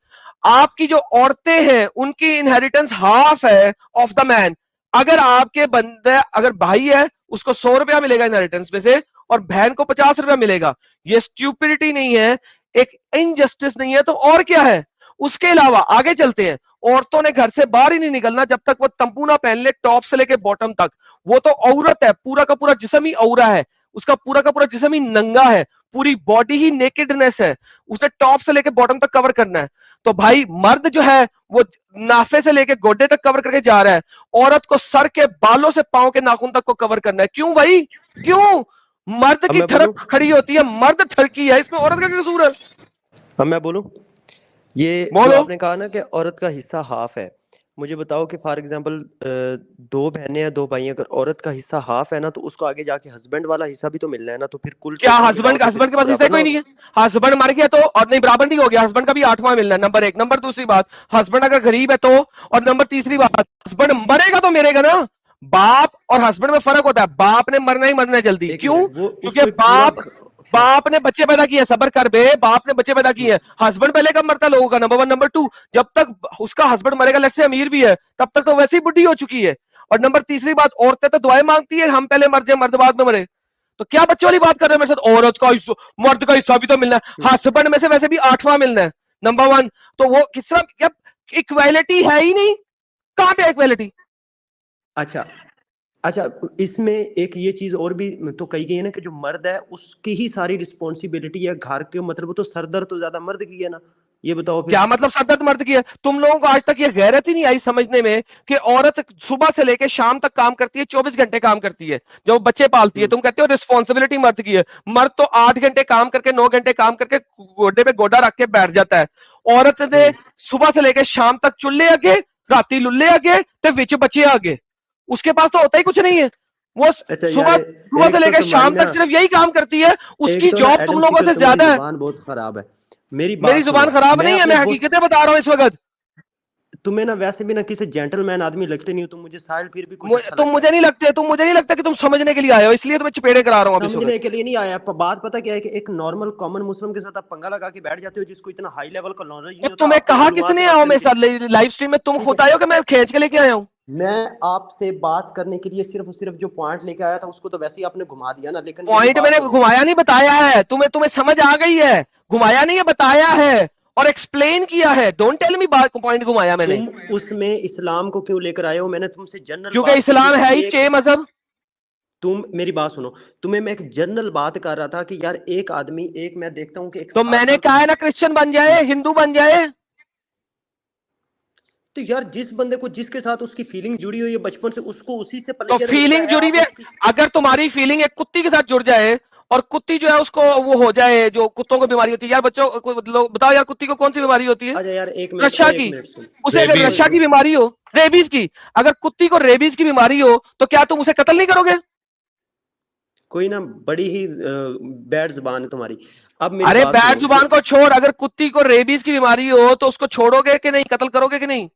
آپ کی جو عورتیں ہیں ان کی انہیریٹنس ہاف ہے آف دا مین. اگر آپ کے بندے، اگر بھائی ہے اس کو 100 روپیہ ملے گا انہیریٹنس میں سے اور بہن کو 50 روپیہ ملے گا. یہ سٹیوپیڈیٹی نہیں ہے، ایک انجسٹس نہیں ہے تو اور کیا ہے؟ اس کے علاوہ آگے چلتے ہیں. عورتوں نے گھر سے باہر ہی نہیں نکلنا جب تک وہ تمپونا پہن لے ٹاپ سے لے کے باٹم تک. وہ تو عورت ہے، پورا کا پورا جسم ہی عورت ہے، اس کا پورا کا پورا جسم ہی ننگا ہے، پوری باڈی ہی نیکڈنس ہے، اسے ٹاپ سے لے کے باٹم تک کور کرنا ہے. تو بھائی مرد جو ہے وہ نافے سے لے کے گوڈے تک کور کر کے جا رہا ہے، عورت کو سر کے بالوں سے پاؤں کے ناخن تک کو کور کرنا ہے. کیوں بھائی؟ کیوں؟ مرد اب کی میں بولوں، ٹھڑک کھڑی ہوتی ہے، مرد تھڑکی ہے، اس میں عورت کا کیا قصور ہے؟ اب میں بولوں، یہ جو بولو. آپ نے کہا نا کہ عورت کا حصہ ہاف ہے، مجھے بتاؤ کہ فار ایگزامپل دو بہنیں ہیں دو بھائی ہیں, اگر عورت کا حصہ ہاف ہے نا تو اس کو آگے جا کے ہسبینڈ والا حصہ بھی تو ملنا ہے نا, تو پھر کل کیا ٹوٹل ملاؤ ہسبینڈ تو پھر ہسبینڈ کے پاس حصہ برابر نہ کوئی نہیں ہوگا. ہے؟ ہسبینڈ مر گیا تو اور نہیں برابر نہیں ہو گیا, ہسبینڈ کا بھی 8واں ملنا ہے, نمبر 1. نمبر دوسری بات, ہسبینڈ اگر غریب ہے تو, اور نمبر تیسری بات, ہسبینڈ مرے گا تو مرے گا نا. باپ اور ہسبینڈ میں فرق ہوتا ہے, باپ نے مرنا ہی مرنا ہے جلدی. ایک کیوں؟ منٹ, وہ اس کو کیونکہ ایک پورا ہاں باپ نے بچے پیدا کیے, صبر کر بے, باپ نے بچے پیدا کیے ہیں. ہسبینڈ پہلے کب مرتا ہے لوگوں کا؟ نمبر 1. نمبر 2, جب تک اس کا ہسبینڈ مرے گا, لیٹ سے امیر بھی ہے, تب تک تو ویسے ہی بڈھی ہو چکی ہے. اور نمبر تیسری بات, عورتیں تو دعائیں مانگتی ہیں ہم پہلے مر جائیں مرد بعد میں مرے. تو کیا بچوں والی بات کر رہے ہیں میرے ساتھ؟ عورت کا حصہ, مرد کا حصہ بھی تو ملنا ہے, ہسبینڈ میں سے ویسے بھی 8واں ملنا ہے. نمبر 1. تو وہ کس طرح اکویلٹی ہے ہی نہیں, کہاں پہ اکویلٹی؟ اچھا اچھا, اس میں ایک یہ چیز اور بھی تو کہی گئی ہے نا کہ جو مرد ہے اس کی ہی ساری رسپانسبلٹی ہے گھر کے, مطلب تو سردر تو زیادہ مرد کی ہے نا, یہ بتاؤ پھر. کیا مطلب سر درد مرد کی ہے؟ تم لوگوں کو آج تک یہ غیرت ہی نہیں آئی سمجھنے میں کہ عورت صبح سے لے کے شام تک کام کرتی ہے, 24 گھنٹے کام کرتی ہے, جب وہ بچے پالتی ہے. تم کہتے ہو رسپانسبلٹی مرد کی ہے. مرد تو 8 گھنٹے کام کر کے 9 گھنٹے کام کر کے گوڈے پہ گوڈا رکھ کے بیٹھ جاتا ہے. عورت نے صبح سے لے کے شام تک چولہے آگے, راتی للے آگے, تے وچ بچے آگے, اس کے پاس تو ہوتا ہی کچھ نہیں ہے. وہ اچھا یار, صبح سے ایک لے تو کے تمہاری شام نا, تک صرف یہی کام کرتی ہے, اس کی ایک تو نا جاب تم ایڈم لوگوں سیکر سے تمہاری زیادہ ہے. زبان بہت خراب ہے. میری میری بات زبان سنو, خراب میں نہیں ہے, اپنے میں وہ حقیقتیں بتا رہا ہوں اس وقت. تمہیں نا ویسے بھی نا کسی جینٹل مین آدمی لگتے نہیں ہو تم مجھے, ساحل پھر بھی کچھ اچھا تم لگتا ہے. مجھے نہیں لگتے, کہ تم سمجھنے کے لیے آئے ہو, اس لیے تمہیں چپیڑے کرا رہا ہوں اب اس سمجھنے وقت. کے لیے نہیں آیا, بات پتہ کیا ہے کہ ایک نارمل کامن مسلم کے ساتھ آپ پنگا لگا کے بیٹھ جاتے ہو جس کو اتنا ہائی لیول کا نالج وہ نہیں ہوتا, تمہیں آپ کو کہا کس علومات نے رب آؤ سے میرے ملتی. ساتھ لائیو اسٹریم میں؟ تم ٹھیک ہے, خود آئے ہو کہ میں کھینچ کے لے کے آیا ہوں؟ میں آپ سے بات کرنے کے لیے صرف جو پوائنٹ لے کے آیا تھا اس کو تو ویسے ہی آپ نے گھما دیا نا, لیکن میری پوائنٹ میں بات نے سنو. گھمایا نہیں, بتایا ہے. تمہیں سمجھ آ گئی ہے, گھمایا نہیں ہے, بتایا ہے اور ایکسپلین کیا ہے. ڈونٹ ٹیل می پوائنٹ گھمایا میں نے. تم اس میں اسلام کو کیوں لے کر آئے ہو؟ میں نے تم سے جنرل کیونکہ بات کی کہ اسلام ہے ہی ایک, 6 مذہب. تم میری بات سنو, تمہیں میں ایک جنرل بات کر رہا تھا کہ یار ایک آدمی, ایک میں دیکھتا ہوں کہ ایک تو میں 60 نے سال کا کہا ہے نا کرسچن بن جائے, ہندو بن جائے. تو یار جس بندے کو جس کے ساتھ اس کی فیلنگ جڑی ہوئی ہے بچپن سے, اس کو اسی سے تو پلیگر ملتا فیلنگ ہے. جڑی آپ ہوئی اس ہے, کی, اگر تمہاری فیلنگ ایک کتی کے ساتھ جڑ جائے اور کتی جو ہے اس کو وہ ہو جائے, جو کتوں کو بیماری ہوتی ہے یار, بچوں بتاؤ یار, کتی کو کون سی بیماری ہوتی ہے؟ اچھا یار ایک منٹ, رشا ایک کی. منٹ سن. اسے اگر اوئے رشا ریبیز. کی بیماری ہو, ریبیز کی, اگر کتی کو ریبیز کی بیماری ہو تو کیا تم اسے قتل نہیں کرو گے؟ کوئی نا بڑی ہی بیڈ زبان ہے تمہاری. اب میری ارے بات بیٹ سنو کہ زبان کو چھوڑ, اگر کتی کو ریبیز کی بیماری ہو تو اس کو چھوڑو گے کہ نہیں, قتل کرو گے کہ نہیں؟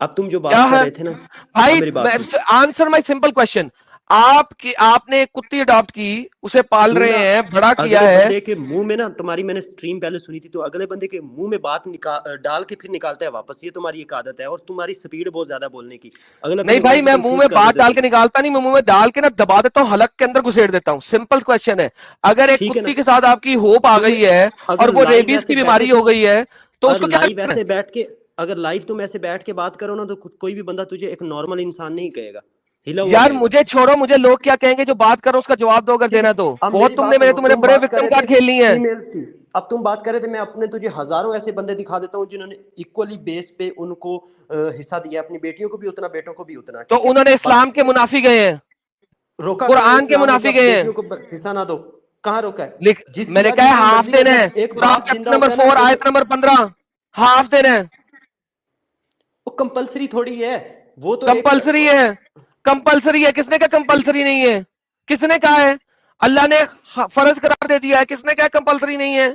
اب تم جو کیا بات کر ہے رہے تھے نا, اب بھائی؟ میری بات سن. آنسر مائی سمپل کوشچن. آپ نے ایک کتی اڈاپٹ کی, اسے پال تو رہے نا ہیں, بڑا کیا اگلے ہے. بندے کے منہ میں نا, تمہاری میں نے سٹریم پہلے سنی تھی, تو اگلے بندے کے منہ میں بات ڈال کے پھر نکالتا ہے واپس, یہ تمہاری ایک عادت ہے, اور تمہاری سپیڈ بہت زیادہ بولنے کی. اگلا نہیں بندہ وہیں بھائی, سے میں منہ کنفیوز میں کر بات دیتے ڈال تم. کے نکالتا نہیں, میں منہ میں ڈال کے نا دبا دیتا ہوں, حلق کے اندر گھسیڑ دیتا ہوں. سمپل کوشچن ہے. اگر ایک ٹھیک ہے نا, کتی کے ساتھ آپ کی ہوپ آ تم گئی ہے اگر اور وہ لائیو ریبیز ایسے کی بیٹھے بیماری تم, ہو گئی ہے تو اس اور کو کیا لائیو کرنا ہے؟ ایسے بیٹھ کے, اگر لائیو تم ایسے بیٹھ کے بات کرو نا, تو کوئی بھی بندہ تجھے ایک نارمل انسان نہیں کہے گا, ہلا ہوا یار کہے گا. مجھے چھوڑو, مجھے لوگ کیا کہیں گے جو بات کرو اس کا جواب دو اگر ٹھیک ہے, دینا تو. اب بہت میری تم بات نے سنو, تمہیں تم بڑے بات کر وکٹم رہے تھے کارڈ کھیلنی ہے. فیمیلز کی, اب تم بات کر رہے تھے, میں اپنے تجھے ہزاروں ایسے بندے دکھا دیتا ہوں جنہوں نے ایکولی بیس پہ ان کو حصہ دیا, اپنی بیٹیوں کو بھی اتنا, بیٹوں کو بھی اتنا. تو ٹھیک ہے, انہوں نے اسلام کے منافی گئے ہیں, روکا کہاں ہے قرآن کے اسلام نے منافی کب گئے ہیں. بیٹیوں کو حصہ نہ دو؟ کہاں روکا ہے؟ لکھ, جس میں کی نے یار کہا ہے جتنی ہاف مرضی ہے, دینا ہے. جب ایک قرآن باپ زندہ چیپٹر نمبر ہوتا ہے نا, 4 ایک آیت نمبر 15 ہاف دینا ہے. وہ کمپلسری تھوڑی ہے, وہ تو ایک, کمپلسری ہے, کمپلسری ہے. کس نے کہا کمپلسری نہیں ہے؟ کس نے کہا ہے؟ اللہ نے فرض قرار دے دیا ہے. کس نے کہا کمپلسری نہیں ہے؟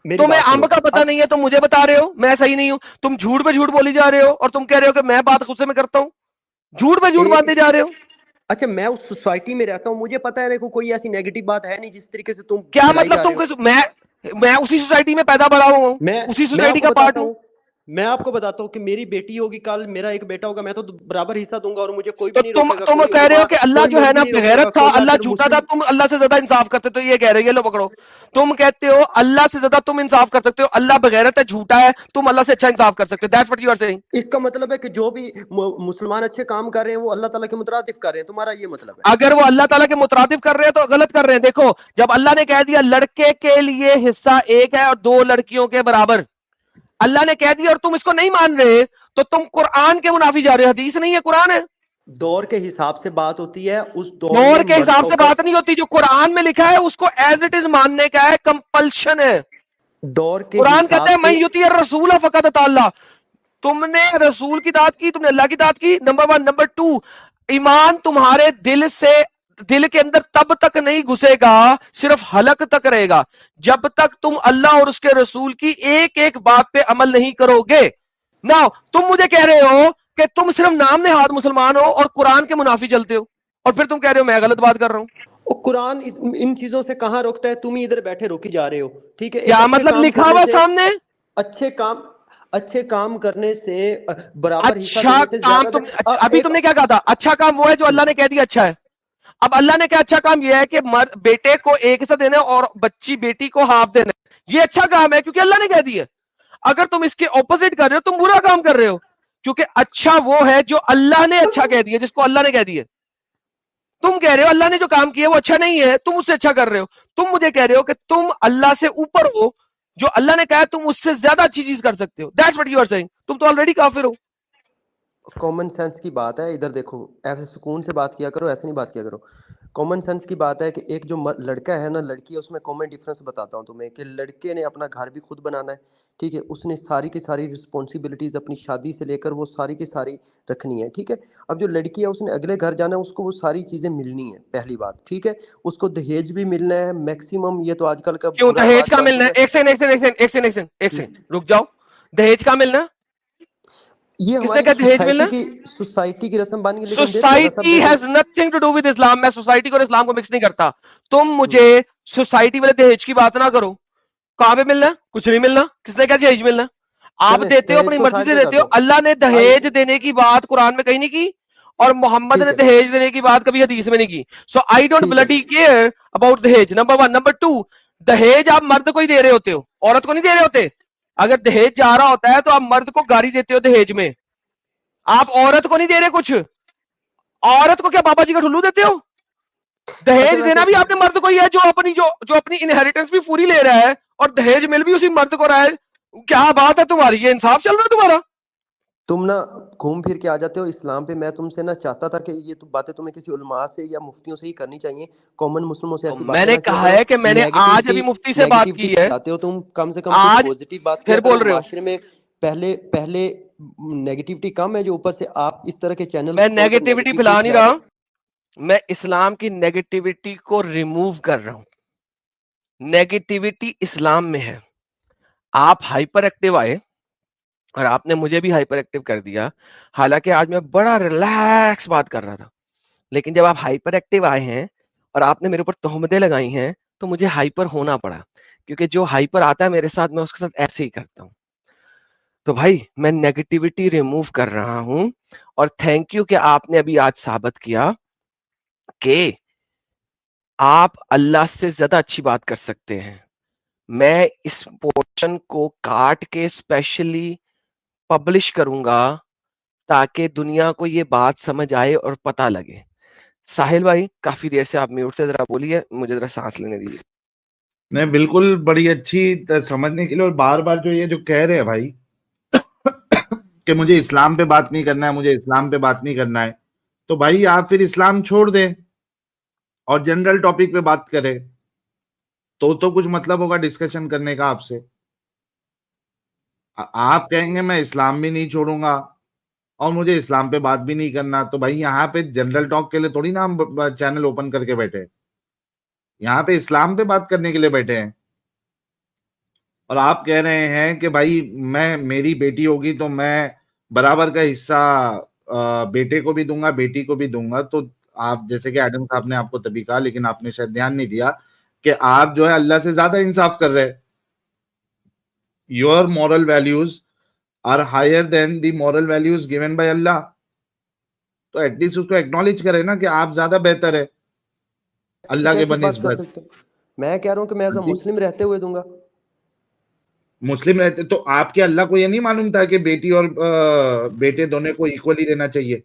میری تمہیں بات سنو. امب کا پتہ اب نہیں ہے, تم مجھے بتا رہے ہو میں صحیح نہیں ہوں. تم جھوٹ پہ جھوٹ بولی جا رہے ہو اور تم کہہ رہے ہو کہ میں بات غصے میں کرتا ہوں. جھوٹ پہ جھوٹ ایک, باندھے جا رہے ہو. اچھا میں اس سوسائٹی میں رہتا ہوں, مجھے پتا ہے کوئی ایسی نیگیٹو بات ہے نہیں جس طریقے سے تم کیا پھیلائی مطلب؟ جا رہے تم ہو. میں اسی سوسائٹی میں پیدا بڑا ہوں, اسی میں آپ سوسائٹی کو کا پارٹ بتاتا ہوں. ہوں, میں آپ کو بتاتا ہوں کہ میری بیٹی ہوگی کل, میرا ایک بیٹا ہوگا, میں تو برابر حصہ دوں گا, اور مجھے کوئی بھی تو نہیں تم روکے گا, تم کوئی کہہ رہے علماء, ہو کہ اللہ کوئی جو ہے نا مولوی نہیں روکے گا, بغیرت تھا, کوئی اللہ یاسر جھوٹا تھا, مسلم. تم اللہ سے زیادہ انصاف کرتے. تو یہ کہہ رہے ہو, یہ لو پکڑو. تم کہتے ہو اللہ سے زیادہ تم انصاف کر سکتے ہو, اللہ بغیرت ہے, جھوٹا ہے, تم اللہ سے اچھا انصاف کر سکتے. That's what you are saying. اس کا مطلب ہے کہ جو بھی مسلمان اچھے کام کر رہے ہیں وہ اللہ تعالیٰ کے مترادف کر رہے ہیں, تمہارا یہ مطلب ہے؟ اگر وہ اللہ تعالیٰ کے مترادف کر رہے ہیں تو غلط کر رہے ہیں. دیکھو, جب اللہ نے کہہ دیا لڑکے کے لیے حصہ 1 ہے اور 2 لڑکیوں کے برابر, اللہ نے کہہ دیا اور تم اس کو نہیں مان رہے, تو تم قرآن کے منافی جا رہے ہو. حدیث نہیں ہے, قرآن ہے. دور کے حساب سے بات ہوتی ہے, اس دور میں دور کے مرد حساب سے عورت, بات نہیں ہوتی. جو قرآن میں لکھا ہے اس کو ایز اٹ از ماننے کا ہے, کمپلشن ہے. دور کے قرآن حساب کہتا ہے من سے یطیع الرسول فقد اطاع اللہ. تم نے رسول کی اطاعت کی, تم نے اللہ کی اطاعت کی. نمبر 1. نمبر 2, ایمان تمہارے دل کے اندر تب تک نہیں گھسے گا, صرف حلق تک رہے گا, جب تک تم اللہ اور اس کے رسول کی ایک ایک بات پہ عمل نہیں کرو گے. نا تم مجھے کہہ رہے ہو کہ تم صرف نام نہاد مسلمان ہو اور قرآن کے منافی چلتے ہو, اور پھر تم کہہ رہے ہو میں غلط بات کر رہا ہوں. قرآن ان چیزوں سے کہاں روکتا ہے؟ تم ہی ادھر بیٹھے روکی جا رہے ہو. ٹھیک ہے, ایک کیا اچھے مطلب کام لکھا کرنے ہوا سے سامنے؟ اچھے کام کرنے سے برابر حصہ اچھا دینے سے کام زیادہ ابھی تم نے کیا کہا تھا؟ اچھا کام وہ ہے جو اللہ نے کہہ دیا اچھا ہے. اب اللہ نے کیا اچھا کام یہ ہے کہ بیٹے کو ایک حصہ دینا اور بیٹی کو ہاف دینا, یہ اچھا کام ہے کیونکہ اللہ نے کہہ دیا. اگر تم اس کے اپوزٹ کر رہے ہو تم برا کام کر رہے ہو, کیونکہ اچھا وہ ہے جو اللہ نے اچھا کہہ دیا, جس کو اللہ نے کہہ دیا. تم کہہ رہے ہو اللہ نے جو کام کیا وہ اچھا نہیں ہے, تم اس سے اچھا کر رہے ہو. تم مجھے کہہ رہے ہو کہ تم اللہ سے اوپر ہو, جو اللہ نے کہا تم اس سے زیادہ اچھی چیز کر سکتے ہو. That's what you are saying. تم تو آلریڈی کافر ہو. کامن سینس کی بات ہے. ادھر دیکھو, ایسے سکون سے بات کیا کرو, ایسے نہیں بات کیا کرو. کامن سینس کی بات ہے کہ ایک جو لڑکا ہے نا, لڑکی ہے, اس میں کامن ڈفرنس بتاتا ہوں تمہیں کہ لڑکے نے اپنا گھر بھی خود بنانا ہے. ٹھیک ہے, اس نے ساری کی ساری رسپانسبلٹیز اپنی شادی سے لے کر وہ ساری کی ساری رکھنی ہے. ٹھیک ہے, اب جو لڑکی ہے اس نے اگلے گھر جانا ہے, اس کو وہ ساری چیزیں ملنی ہے, پہلی بات. ٹھیک ہے, اس کو دہیج بھی ملنا ہے میکسیمم. یہ تو آج کل کا کیوں برا دہیج رواج کا بن ملنا چکا ہے؟ ایک سیکنڈ رک جاؤ. دہیج کا ملنا, یہ کس نے ہماری کہا دہیج ملنا؟ سوسائٹی کی رسم بن گئی. لیکن رسم سوسائٹی دیکھو, has nothing to do with Islam. میں سوسائٹی کو اور اسلام کو مکس نہیں کرتا. تم مجھے سوسائٹی والے دہیج کی بات نہ کرو. کہاں پہ ملنا؟ کچھ نہیں ملنا. کس نے کہا دہیج ملنا؟ آپ چلیں دیتے ہو دہیج اپنی کو مرضی سائڈ سے پہ کر دیتے ہو. دو. اللہ نے آئی دہیج دینے کی بات قرآن میں کہیں نہیں کی, اور محمد ٹھیک نے ہے, دہیج دینے کی بات کبھی حدیث میں نہیں کی. سو آئی ڈونٹ ٹھیک ہے, بلڈی کیئر اباؤٹ دہیج. نمبر 1. نمبر 2, دہیج آپ مرد کو ہی دے رہے ہوتے ہو, عورت کو نہیں دے رہے ہوتے. اگر دہیج جا رہا ہوتا ہے تو آپ مرد کو گاڑی دیتے ہو دہیج میں, آپ عورت کو نہیں دے رہے کچھ. عورت کو کیا بابا جی کا ٹھلو دیتے ہو؟ اچھا دہیج ویسے دینا بھی آپ نے مرد کو ہی ہے, جو اپنی انہیریٹنس بھی پوری لے رہا ہے, اور دہیج مل بھی اسی مرد کو رہا ہے. کیا بات ہے تمہاری, یہ انصاف چل رہا ہے تمہارا؟ تم نا گھوم پھر کے آ جاتے ہو اسلام پہ. میں تم سے نہ چاہتا تھا کہ یہ باتیں تمہیں کسی علماء سے یا مفتیوں سے ہی کرنی چاہیے. کامن مسلموں سے تو ایسی میں باتیں نے نہ کیا کہا کرو. ہے کہ میں نے آج ابھی مفتی سے بات نیگیٹیوٹی کی ہے. پھیلاتے ہو تم. کم سے کم کچھ آج پازیٹیو بات کیا پھر کرو بول رہے ہو. معاشرے میں. پہلے نیگیٹیوٹی کم ہے, جو اوپر سے آپ اس طرح کے چینلز میں کھول کر نیگیٹیوٹی نیگیٹیوٹی پھیلا نہیں پھیلا رہے رہا, ہو. میں اسلام کی نیگیٹیوٹی کو ریموو کر رہا ہوں. نیگیٹیوٹی اسلام میں ہے. آپ ہائپر ایکٹیو آئے اور آپ نے مجھے بھی ہائپر ایکٹیو کر دیا, حالانکہ آج میں بڑا ریلیکس بات کر رہا تھا. لیکن جب آپ ہائپر ایکٹیو آئے ہیں اور آپ نے میرے اوپر تہمتیں لگائی ہیں تو مجھے ہائپر ہونا پڑا, کیونکہ جو ہائپر آتا ہے میرے ساتھ میں اس کے ساتھ ایسے ہی کرتا ہوں. تو بھائی میں نیگیٹیوٹی ریموو کر رہا ہوں, اور تھینک یو کہ آپ نے ابھی آج ثابت کیا کہ آپ اللہ سے زیادہ اچھی بات کر سکتے ہیں. میں اس پورشن کو کاٹ کے اسپیشلی پبلش کروں گا تاکہ دنیا کو یہ بات سمجھ آئے اور پتہ لگے. ساحل بھائی کافی دیر سے آپ میوٹ سے ذرا بولیے, مجھے ذرا سانس لینے دیجیے. نہیں بالکل, بڑی اچھی سمجھنے کے لیے. اور بار بار جو یہ جو کہہ رہے ہیں بھائی کہ مجھے اسلام پہ بات نہیں کرنا ہے, مجھے اسلام پہ بات نہیں کرنا ہے, تو بھائی آپ پھر اسلام چھوڑ دیں اور جنرل ٹاپک پہ بات کریں, تو کچھ مطلب ہوگا ڈسکشن کرنے کا آپ سے. آپ کہیں گے میں اسلام بھی نہیں چھوڑوں گا اور مجھے اسلام پہ بات بھی نہیں کرنا, تو بھائی یہاں پہ جنرل ٹاک کے لیے تھوڑی نا ہم چینل اوپن کر کے بیٹھے, یہاں پہ اسلام پہ بات کرنے کے لیے بیٹھے ہیں. اور آپ کہہ رہے ہیں کہ بھائی میری بیٹی ہوگی تو میں برابر کا حصہ بیٹے کو بھی دوں گا, بیٹی کو بھی دوں گا. تو آپ جیسے کہ ایڈم صاحب نے آپ کو تبھی کہا, لیکن آپ نے شاید دھیان نہیں دیا کہ آپ جو ہے اللہ سے زیادہ انصاف کر رہے. Your moral values are higher than the moral values given by Allah. تو ایٹ لیسٹ اس کو ایکنالج کرے نا کہ آپ زیادہ بہتر ہے اللہ کے کیسے بات کر بنسبت. سکتے ہو؟ میں کہہ رہا ہوں کہ میں ایز اے مسلم رہتے ہوئے دوں گا. مسلم رہتے تو آپ کے اللہ کو یہ نہیں معلوم تھا کہ بیٹی اور بیٹے دونوں کو ایکولی دینا چاہیے؟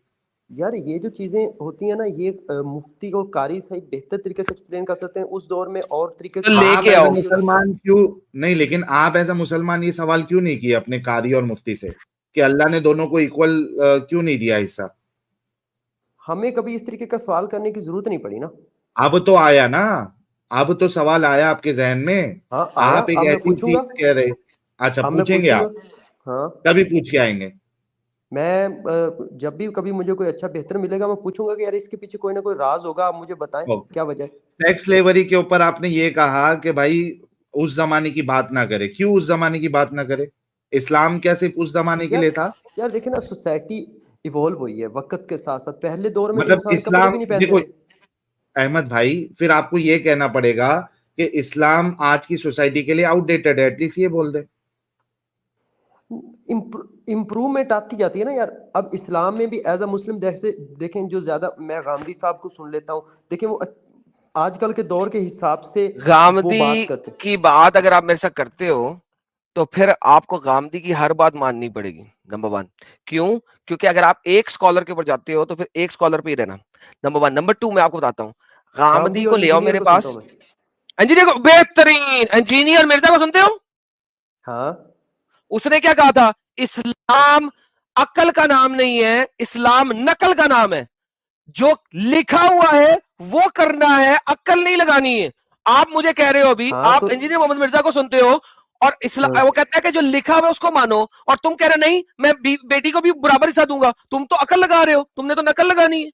یار یہ جو چیزیں ہوتی ہیں نا, یہ مفتی اور قاری صحیح بہتر طریقے سے ایکسپلین کر سکتے ہیں. اس دور میں اور طریقے سے لے آپ کے ایز آؤ. اے مسلمان کیوں نہیں, لیکن آپ ایز اے مسلمان یہ سوال کیوں نہیں کیا اپنے قاری اور مفتی سے کہ اللہ نے دونوں کو ایکول کیوں نہیں دیا حصہ؟ ہمیں کبھی اس طریقے کا سوال کرنے کی ضرورت نہیں پڑی نا. اب تو آیا نا, اب تو سوال آیا آپ کے ذہن میں, ہاں آیا, آپ ایک اب میں ایسی پوچھوں گا. چیز کہہ رہے, اچھا اب میں پوچھیں گے پوچھوں گا. آپ, ہاں کبھی پوچھ کے آئیں گے؟ میں جب بھی کبھی مجھے کوئی اچھا بہتر ملے گا میں پوچھوں گا کہ یار اس کے پیچھے کوئی نہ کوئی راز ہوگا, آپ مجھے بتائیں کیا وجہ ہے. سیکس لیوری کے اوپر آپ نے یہ کہا کہ بھائی اس زمانے کی بات نہ کرے, کیوں اس زمانے کی بات نہ کرے؟ اسلام کیا صرف اس زمانے کے لیے تھا؟ یار دیکھیں نا, سوسائٹی ایوالو ہوئی ہے وقت کے ساتھ ساتھ. پہلے دور میں تو مطلب انسان کپڑے اسلام, بھی نہیں پہنتے دیکھو تھے. احمد بھائی, پھر آپ کو یہ کہنا پڑے گا کہ اسلام آج کی سوسائٹی کے لیے آؤٹ ڈیٹڈ ہے, ایٹ لیسٹ یہ بول دے. امپروومنٹ آتی جاتی ہے نا یار. اب اسلام میں بھی ایز اے مسلم دیکھیں جو زیادہ, میں غامدی صاحب کو سن لیتا ہوں, دیکھیں وہ آج کل کے دور کے حساب سے وہ غامدی بات کرتے ہیں. کی بات اگر آپ میرے ساتھ کرتے ہو تو پھر آپ کو غامدی کی ہر بات ماننی پڑے گی. نمبر ون, کیوں؟ کیونکہ اگر آپ ایک اسکالر کے اوپر جاتے ہو تو پھر ایک اسکالر پہ ہی رہنا. Number one. نمبر ٹو, میں آپ کو بتاتا ہوں, غامدی غامدی اور کو لے آؤ انجینئر میرے کو سنتا پاس. ہوں میں. انجینئر کو, بہترین انجینئر مرزا کو سنتے ہو؟ ہاں اس نے کیا کہا تھا؟ اسلام عقل کا نام نہیں ہے, اسلام نقل کا نام ہے. جو لکھا ہوا ہے وہ کرنا ہے, عقل نہیں لگانی ہے. آپ مجھے کہہ رہے ہو ابھی, ہاں آپ تو انجینئر محمد مرزا کو سنتے ہو اور وہ کہتا ہے کہ جو لکھا ہوا اس کو مانو, اور تم کہہ رہے نہیں میں بیٹی کو بھی برابر حصہ دوں گا. تم تو عقل لگا رہے ہو, تم نے تو نقل لگانی ہے.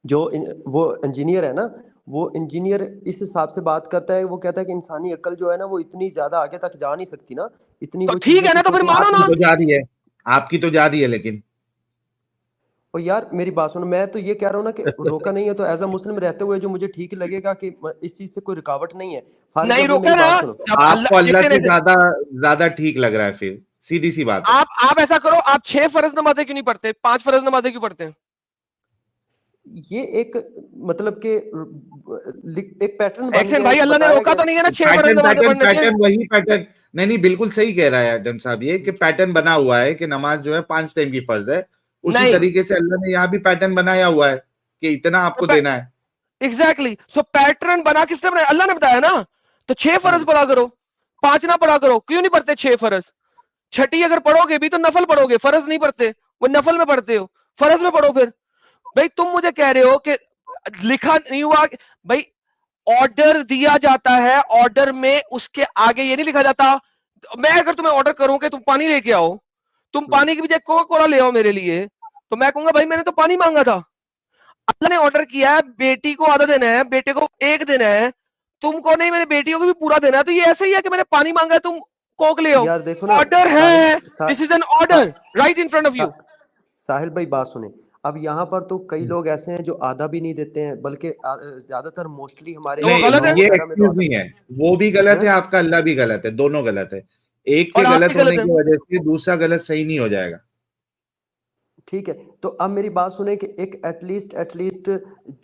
جو وہ انجینئر ہے نا, وہ انجینئر اس حساب سے بات کرتا ہے, وہ کہتا ہے کہ انسانی عقل جو ہے نا وہ اتنی زیادہ آگے تک جا نہیں سکتی نا, اتنی تو وہ ٹھیک چیزیں ہے نا, کچھ تو پھر ہوتی ہیں. مانو آپ کی نا. تو جا رہی ہے, آپ کی تو جا رہی ہے, لیکن اور یار میری بات سنو, میں تو یہ کہہ رہا ہوں نا کہ روکا نہیں ہے تو ایز اے مسلم رہتے ہوئے جو مجھے ٹھیک لگے گا کہ اس چیز سے کوئی رکاوٹ نہیں ہے. فار نہیں ایگزامپل روکا میری نا, بات سنو, جب آپ کو اللہ اللہ ایسے سے نہیں. زیادہ ٹھیک لگ رہا ہے, پھر سیدھی سی بات ہے. آپ ایسا کرو, آپ 6 فرض نمازیں کیوں نہیں پڑھتے, 5 فرض نمازیں کیوں پڑھتے ہیں؟ یہ ایک مطلب کہ ایک پیٹرن بن ایکسن گیا, بھائی, ایک اللہ نے بتایا روکا گیا. تو نہیں ہے نا 6 فرض نمازیں پڑھنے سے. وہی پیٹرن, نہیں بالکل صحیح کہہ رہا ہے ایڈم صاحب, یہ کہ پیٹرن بنا ہوا ہے کہ نماز جو ہے 5 ٹائم کی فرض ہے. اسی نہیں, طریقے سے اللہ نے یہاں بھی پیٹرن بنایا ہوا ہے کہ اتنا آپ کو دینا ہے. ایگزیکٹلی. سو پیٹرن بنا کس نے بنایا؟ اللہ نے بتایا نا. تو 6 فرض پڑھا کرو, 5 نہ پڑھا کرو. کیوں نہیں پڑھتے 6 فرض؟ چھٹی اگر پڑھو گے بھی تو نفل پڑھو گے, فرض نہیں پڑھتے, وہ نفل میں پڑھتے ہو, فرض میں پڑھو. پھر بھائی تم مجھے کہہ رہے ہو کہ لکھا نہیں ہوا, بھائی آرڈر دیا جاتا ہے, آرڈر میں اس کے آگے یہ نہیں لکھا جاتا. میں اگر تمہیں آرڈر کروں کہ تم پانی لے کے آؤ, تم پانی کی بجائے کوکا کولا لے آؤ میرے لیے, تو میں کہوں گا بھائی میں نے تو پانی مانگا تھا. اللہ نے آرڈر کیا ہے بیٹی کو آدھا دینا ہے, بیٹے کو 1 دینا ہے, تم کو نہیں, میں نے بیٹیوں کو بھی پورا دینا ہے. تو یہ ایسے ہی ہے کہ میں نے پانی مانگا ہے, تم کوک لے آؤ. یار دیکھو نا آرڈر ہے, this is an order right in front of you. Sahil بھائی بات سنیں, اب یہاں پر تو کئی لوگ ایسے ہیں جو آدھا بھی نہیں دیتے ہیں, بلکہ زیادہ تر موسٹلی ہمارے تو وہ غلط ہے. نہیں, یہ ایکسکیوز نہیں ہے, وہ بھی غلط ہے, آپ کا اللہ بھی غلط ہے, دونوں غلط ہے. ایک کے اور آپ غلط بھی ہونے غلط ہے. کی وجہ سے دوسرا غلط صحیح نہیں ہو جائے گا. ٹھیک ہے, تو اب میری بات سنیں کہ ایک ایٹ لیسٹ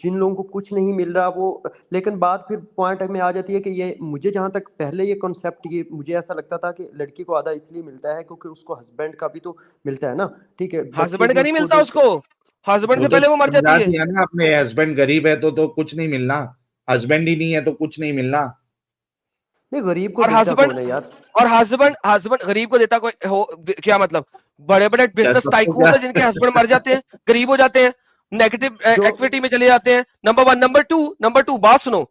جن لوگوں کو کچھ نہیں مل رہا وہ, لیکن بات پھر پوائنٹ میں آ جاتی ہے کہ یہ مجھے جہاں تک پہلے یہ کنسیپٹ, یہ مجھے ایسا لگتا تھا کہ لڑکی کو آدھا اس لیے ملتا ہے کیونکہ اس کو ہسبینڈ کا بھی تو ملتا ہے نا. ٹھیک ہے, بچے ہسبینڈ بھی کا اس نہیں کو ملتا, اس کو ہسبینڈ وہ سے تو پہلے وہ مر سمجھا جاتی ہے. دیا نا اپنے, ہسبینڈ غریب ہے تو کچھ نہیں ملنا, ہسبینڈ ہی نہیں ہے تو کچھ نہیں ملنا. نہیں, غریب کو اور دیتا ہسبینڈ, کون ہے یار؟ اور ہسبینڈ غریب کو دیتا کوئی ہو, کیا مطلب؟ بڑے بڑے بزنس سب کو ٹائکون کیا ہیں جن کے ہسبینڈ مر جاتے ہیں, غریب ہو جاتے ہیں, نیگیٹو جو ایکٹیویٹی میں چلے جاتے ہیں. نمبر 1. نمبر 2 بات سنو,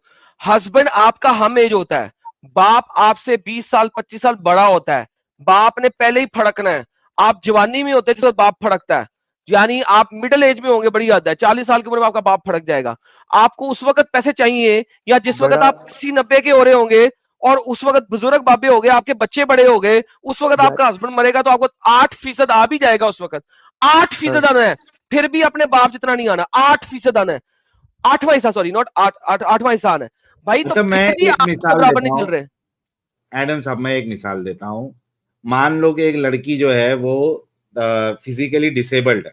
ہسبینڈ آپ کا ہم ایج ہوتا ہے, باپ آپ سے 20 سال 25 سال بڑا ہوتا ہے, باپ نے پہلے ہی پھڑکنا ہے. آپ جوانی میں ہوتے جس باپ پھڑکتا ہے, یعنی آپ مڈل ایج میں ہوں گے, بڑی یاد ہے 40 سال کی عمر میں آپ کا باپ پھڑک جائے گا. آپ کو اس وقت پیسے چاہیے, یا جس وقت بڑا آپ 80-90 کے ہو رہے ہوں گے اور اس وقت بزرگ بابے ہو گئے, آپ کے بچے بڑے ہو گئے, اس وقت آپ یار کا ہسبینڈ مرے گا تو آپ کو 8% آ بھی جائے گا. اس وقت 8% آنا ہے, پھر بھی اپنے باپ جتنا نہیں آنا, 8% آنا ہے. 8واں حصہ, سوری نوٹ 8واں حصہ آنا ہے بھائی, تو اچھا میں پھر بھی ایک آپ کو مثال برابر دیتا نہیں ہوں چل رہے. ایڈم صاحب, میں ایک مثال دیتا ہوں. مان لو کہ ایک لڑکی جو ہے وہ فزیکلی ڈسیبلڈ ہے,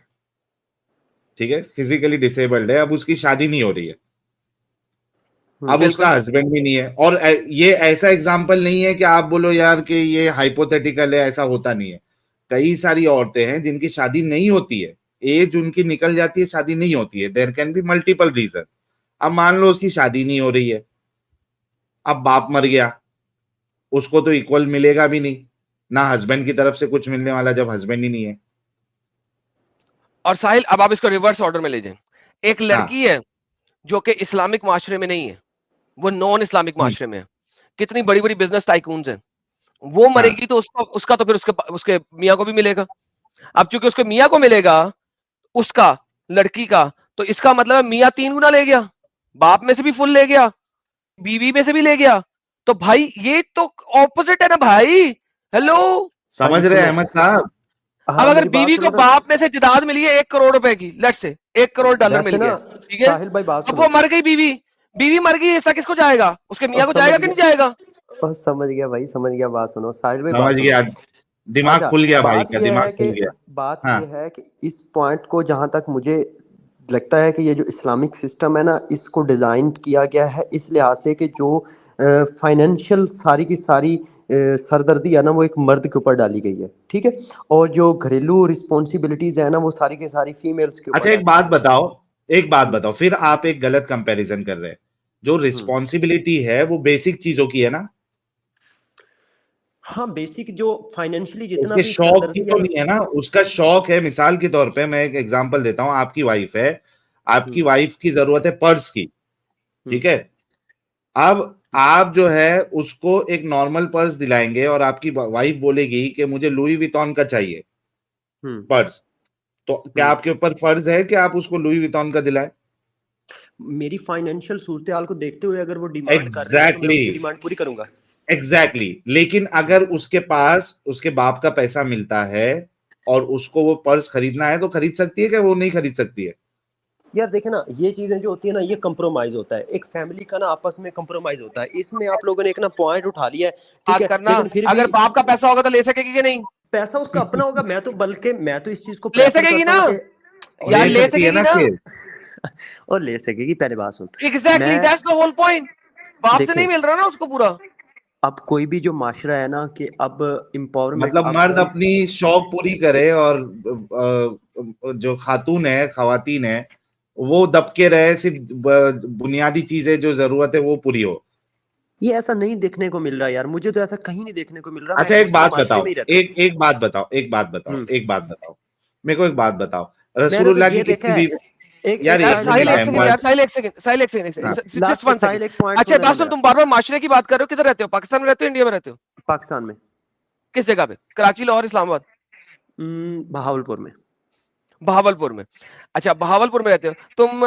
ٹھیک ہے, فزیکلی ڈسیبلڈ ہے, اب اس کی شادی نہیں ہو رہی ہے, اب اس بالکل کا ہسبینڈ بھی نہیں ہے. اور یہ ایسا ایگزامپل نہیں ہے کہ آپ بولو یار کہ یہ ہائپوتھیٹیکل ہے, ایسا ہوتا نہیں ہے. کئی ساری عورتیں ہیں جن کی شادی نہیں ہوتی ہے, ایج ان کی نکل جاتی ہے, شادی نہیں ہوتی ہے. There can be multiple reason. اب مان لو اس کی شادی نہیں ہو رہی ہے, اب باپ مر گیا, اس کو تو ایکول ملے گا بھی نہیں, نہ ہسبینڈ کی طرف سے کچھ ملنے والا جب ہسبینڈ ہی نہیں ہے. اور ساحل, اب آپ اس کو ریورس آرڈر میں لے جائیں. ایک ہاں لڑکی ہے جو کہ اسلامک معاشرے میں نہیں ہے, وہ نان اسلامک معاشرے میں ہے, کتنی بڑی بڑی بزنس ٹائکونز ہیں, وہ مرے گی تو اس کا تو پھر اس کے میاں کو بھی ملے گا. اب چونکہ اس کے میاں کو ملے گا اس کا لڑکی کا, تو اس کا مطلب ہے میاں 3 گنا لے گیا, باپ میں سے بھی فل لے گیا, بیوی میں سے بھی لے گیا. تو بھائی یہ تو اپوزٹ ہے نا بھائی. ہیلو, سمجھ رہے احمد صاحب؟ اب اگر بیوی کو باپ میں سے جداد ملی ہے 1 کروڑ روپے کی, لیٹ سے $1 کروڑ مل گیا, ٹھیک ہے, ساحل بھائی بات اب وہ مر گئی بیوی مر گئی, ایسا کس کو جائے گا, اس کے میاں کو جائے گا کہ نہیں جائے گا؟ سمجھ گیا بھائی, سمجھ گیا, بات سنو ساحل بھائی, سمجھ گیا, دماغ کھل گیا بھائی کا, دماغ کھل گیا. بات یہ ہے کہ اس پوائنٹ کو جہاں تک مجھے لگتا ہے کہ یہ جو اسلامک سسٹم ہے نا, اس کو ڈیزائن کیا گیا ہے اس لحاظ سے کہ جو فائنینشیل ساری کی ساری سردردی ہے نا وہ ایک مرد کے اوپر ڈالی گئی ہے, ٹھیک ہے, اور جو گھریلو رسپانسبلٹیز ہے نا وہ ساری کی ساری فیمیلز کے اوپر. اچھا ایک بات بتاؤ, پھر آپ ایک غلط کمپیریزن کر رہے ہیں. جو رسپانسبلٹی ہے وہ بیسک چیزوں کی ہے نا. ہاں بیسک جو فائنینشلی جتنا بھی بھی شوق کی تو نہیں ہے نا, اس کا شوق ہے. مثال کے طور پہ میں ایک ایگزامپل دیتا ہوں, آپ کی وائف ہے, آپ کی وائف کی ضرورت ہے پرس کی, ٹھیک ہے, اب آپ جو ہے اس کو ایک نارمل پرس دلائیں گے اور آپ کی وائف بولے گی کہ مجھے لوئی ویتون کا چاہیے پرس, تو کیا آپ کے اوپر فرض ہے کہ آپ اس کو لوئی ویتون کا دلائیں؟ میری فائنینشیل صورتحال کو دیکھتے ہوئے اگر وہ ڈیمانڈ کر رہے ہیں تو میں اس کی ڈیمانڈ پوری کروں گا. ایگزیکٹلی. لیکن اگر اس کے پاس اس کے باپ کا پیسہ ملتا ہے اور اس کو وہ پرس خریدنا ہے تو خرید سکتی ہے کہ وہ نہیں خرید سکتی ہے؟ یار دیکھیں نا, یہ چیزیں جو ہوتی ہیں نا یہ کمپرومائز ہوتا ہے, ایک فیملی کا نا آپس میں کمپرومائز ہوتا ہے. اس میں آپ لوگوں نے ایک نا پوائنٹ اٹھا لیا ہے, ٹھیک ہے, لیکن پھر بھی اگر باپ کا پیسہ ہوگا تو لے سکے گی کہ نہیں؟ پیسہ اس کا اپنا ہوگا. میں تو اس چیز کو لے پریفر سکے گی کرتا نا ہوں کہ یار, لے سکے گی نا, اور لے سکے گی. پہلے بات سن, exactly that's the whole point. باپ سے نہیں دیکھیں مل رہا نا اس کو پورا. اب کوئی بھی جو معاشرہ ہے نا کہ اب امپاورمنٹ, مطلب مرد اپنی شوق پوری کرے اور جو خاتون ہے, خواتین ہے, وہ دب کے رہے, صرف بنیادی چیزیں جو ضرورت ہے وہ پوری ہو. یہ ایسا نہیں دیکھنے کو مل رہا یار, مجھے تو ایسا کہیں نہیں دیکھنے کو مل رہا. اچھا ایک بات بتاؤ, ایک بات بتاؤ, میرے کو ایک بات بتاؤ, رسول اللہ کی کتنی بیوی؟ یار اچھا بات سن, تم بار بار معاشرے کی بات کر رہے ہو, کدھر رہتے ہو, پاکستان میں رہتے ہو انڈیا میں رہتے ہو؟ پاکستان میں. کس جگہ پہ؟ کراچی, لاہور, اسلام آباد؟ بہاولپور میں. بہاولپور میں. اچھا بہاولپور میں رہتے ہو تم,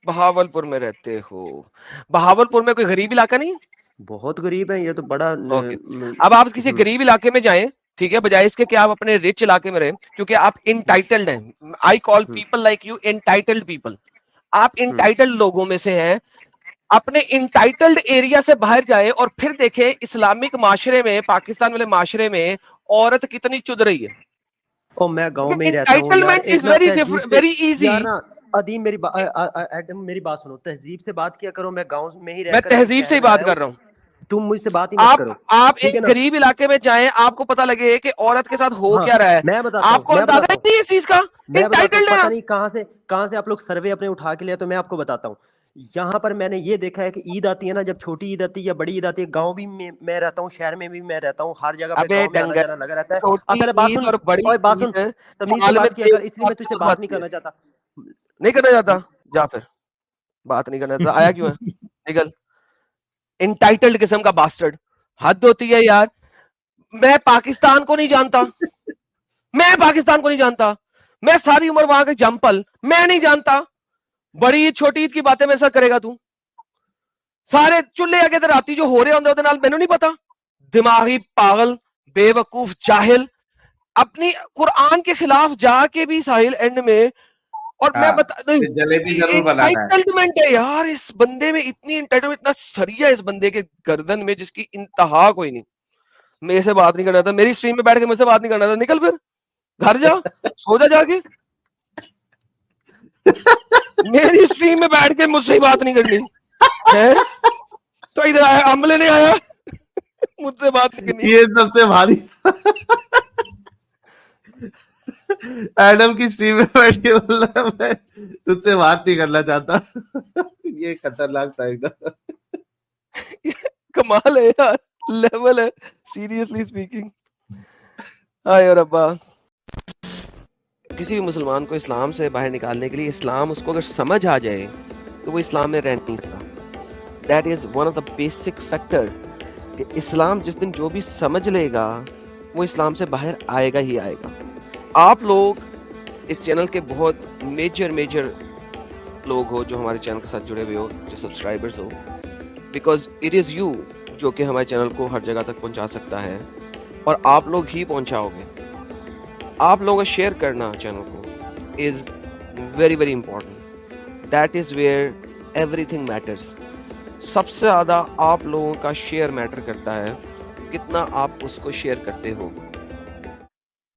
بہاولپور میں رہتے ہو. بہاولپور میں کوئی غریب علاقہ نہیں؟ بہت غریب ہے یہ تو بڑا. اب آپ کسی غریب علاقے میں جائیں, ٹھیک ہے, بجائے اس کے کہ آپ اپنے رچ علاقے میں رہیں, کیونکہ آپ انٹائٹلڈ ہیں. I call people like you entitled people. آپ انٹائٹلڈ لوگوں میں سے ہیں. اپنے انٹائٹلڈ ایریا سے باہر جائیں اور پھر دیکھیں اسلامک معاشرے میں, پاکستان والے معاشرے میں عورت کتنی چد رہی ہے. او میں گاؤں میں ہی رہتا ہوں یار, ایک نا تہذیب سے یار نا ادیم, میری بات سنو, تہذیب سے بات کیا کرو. میں گاؤں میں ہی رہ کر, میں تہذیب سے ہی بات کر رہا ہوں, تم مجھ سے بات ہی مت کرو. آپ ایک غریب علاقے میں جائیں, آپ کو پتا لگے کہ عورت کے ساتھ ہو کیا رہا ہے. میں بتاتا آپ کو اندازہ نہیں اس چیز کا, انٹائٹلڈ ہے. پتہ نہیں کہاں سے آپ لوگ سروے اپنے اٹھا کے لیا, تو میں آپ کو بتاتا ہوں. یہاں پر میں نے یہ دیکھا ہے کہ عید آتی ہے نا, جب چھوٹی عید آتی ہے یا بڑی عید آتی ہے, گاؤں بھی میں رہتا ہوں, شہر میں بھی میں رہتا ہوں, ہر جگہ پہ گاؤں میں آنا جانا لگا رہتا ہے. اب پہلے بات سن, تمیز سے بات کیا کر, اس لیے میں تجھ سے بات نہیں کرنا چاہتا. نہیں کرنا چاہتا, جا پھر بات نہیں کرنا چاہتا. آیا کیوں ہے, نکل. انٹائٹلڈ قسم کا باسٹرڈ, حد ہوتی ہے یار. میں پاکستان کو نہیں جانتا, میں ساری عمر وہاں کے جمپل, میں نہیں جانتا. بڑی عید چھوٹی عید کی باتیں میرے ساتھ کرے گا تو. سارے چولہے اگے تے راتی جو ہو رہے ہوندے اودے نال مینوں نہیں پتا. دماغی پاگل, بے وقوف, جاہل. اپنی قرآن کے خلاف جا کے بھی ساحل اینڈ میں, اور میں انٹائٹلمنٹ ہے یار اس بندے میں, اتنی انٹائٹلمنٹ, اتنا سریا اس بندے کے گردن میں جس کی انتہا کوئی نہیں. میرے سے بات نہیں کرنا تھا, میری اسٹریم میں بیٹھ کے مجھ سے بات نہیں کرنا تھا, نکل پھر گھر جا, سو جا کے. میری اسٹریم میں بیٹھ کے مجھ سے بات نہیں کرنی ہے تو ادھر آیا, عملے نے آیا مجھ سے بات کرنی. یہ سب سے بھاری ایڈم کی اسٹریم میں بیٹھ کے بول رہا ہے میں تجھ سے بات نہیں کرنا چاہتا. یہ خطرناک تھا ایک دم. کمال ہے یار, لیول ہے, سیریسلی اسپیکنگ. ہائے ربا. کسی بھی مسلمان کو اسلام سے باہر نکالنے کے لیے, اسلام اس کو اگر سمجھ آ جائے تو وہ اسلام میں رہ نہیں سکتا. that is one of the basic factor کہ اسلام جس دن جو بھی سمجھ لے گا وہ اسلام سے باہر آئے گا ہی آئے گا. آپ لوگ اس چینل کے بہت میجر لوگ ہو جو ہمارے چینل کے ساتھ جڑے ہوئے ہو, جو subscribers who, because it is you جو کہ ہمارے چینل کو ہر جگہ تک پہنچا سکتا ہے, اور آپ لوگ ہی پہنچاؤ گے. آپ لوگوں کا شیئر کرنا چینل کو is very important. That is where everything matters. سب سے زیادہ آپ لوگوں کا شیئر میٹر کرتا ہے, کتنا آپ اس کو شیئر کرتے ہو.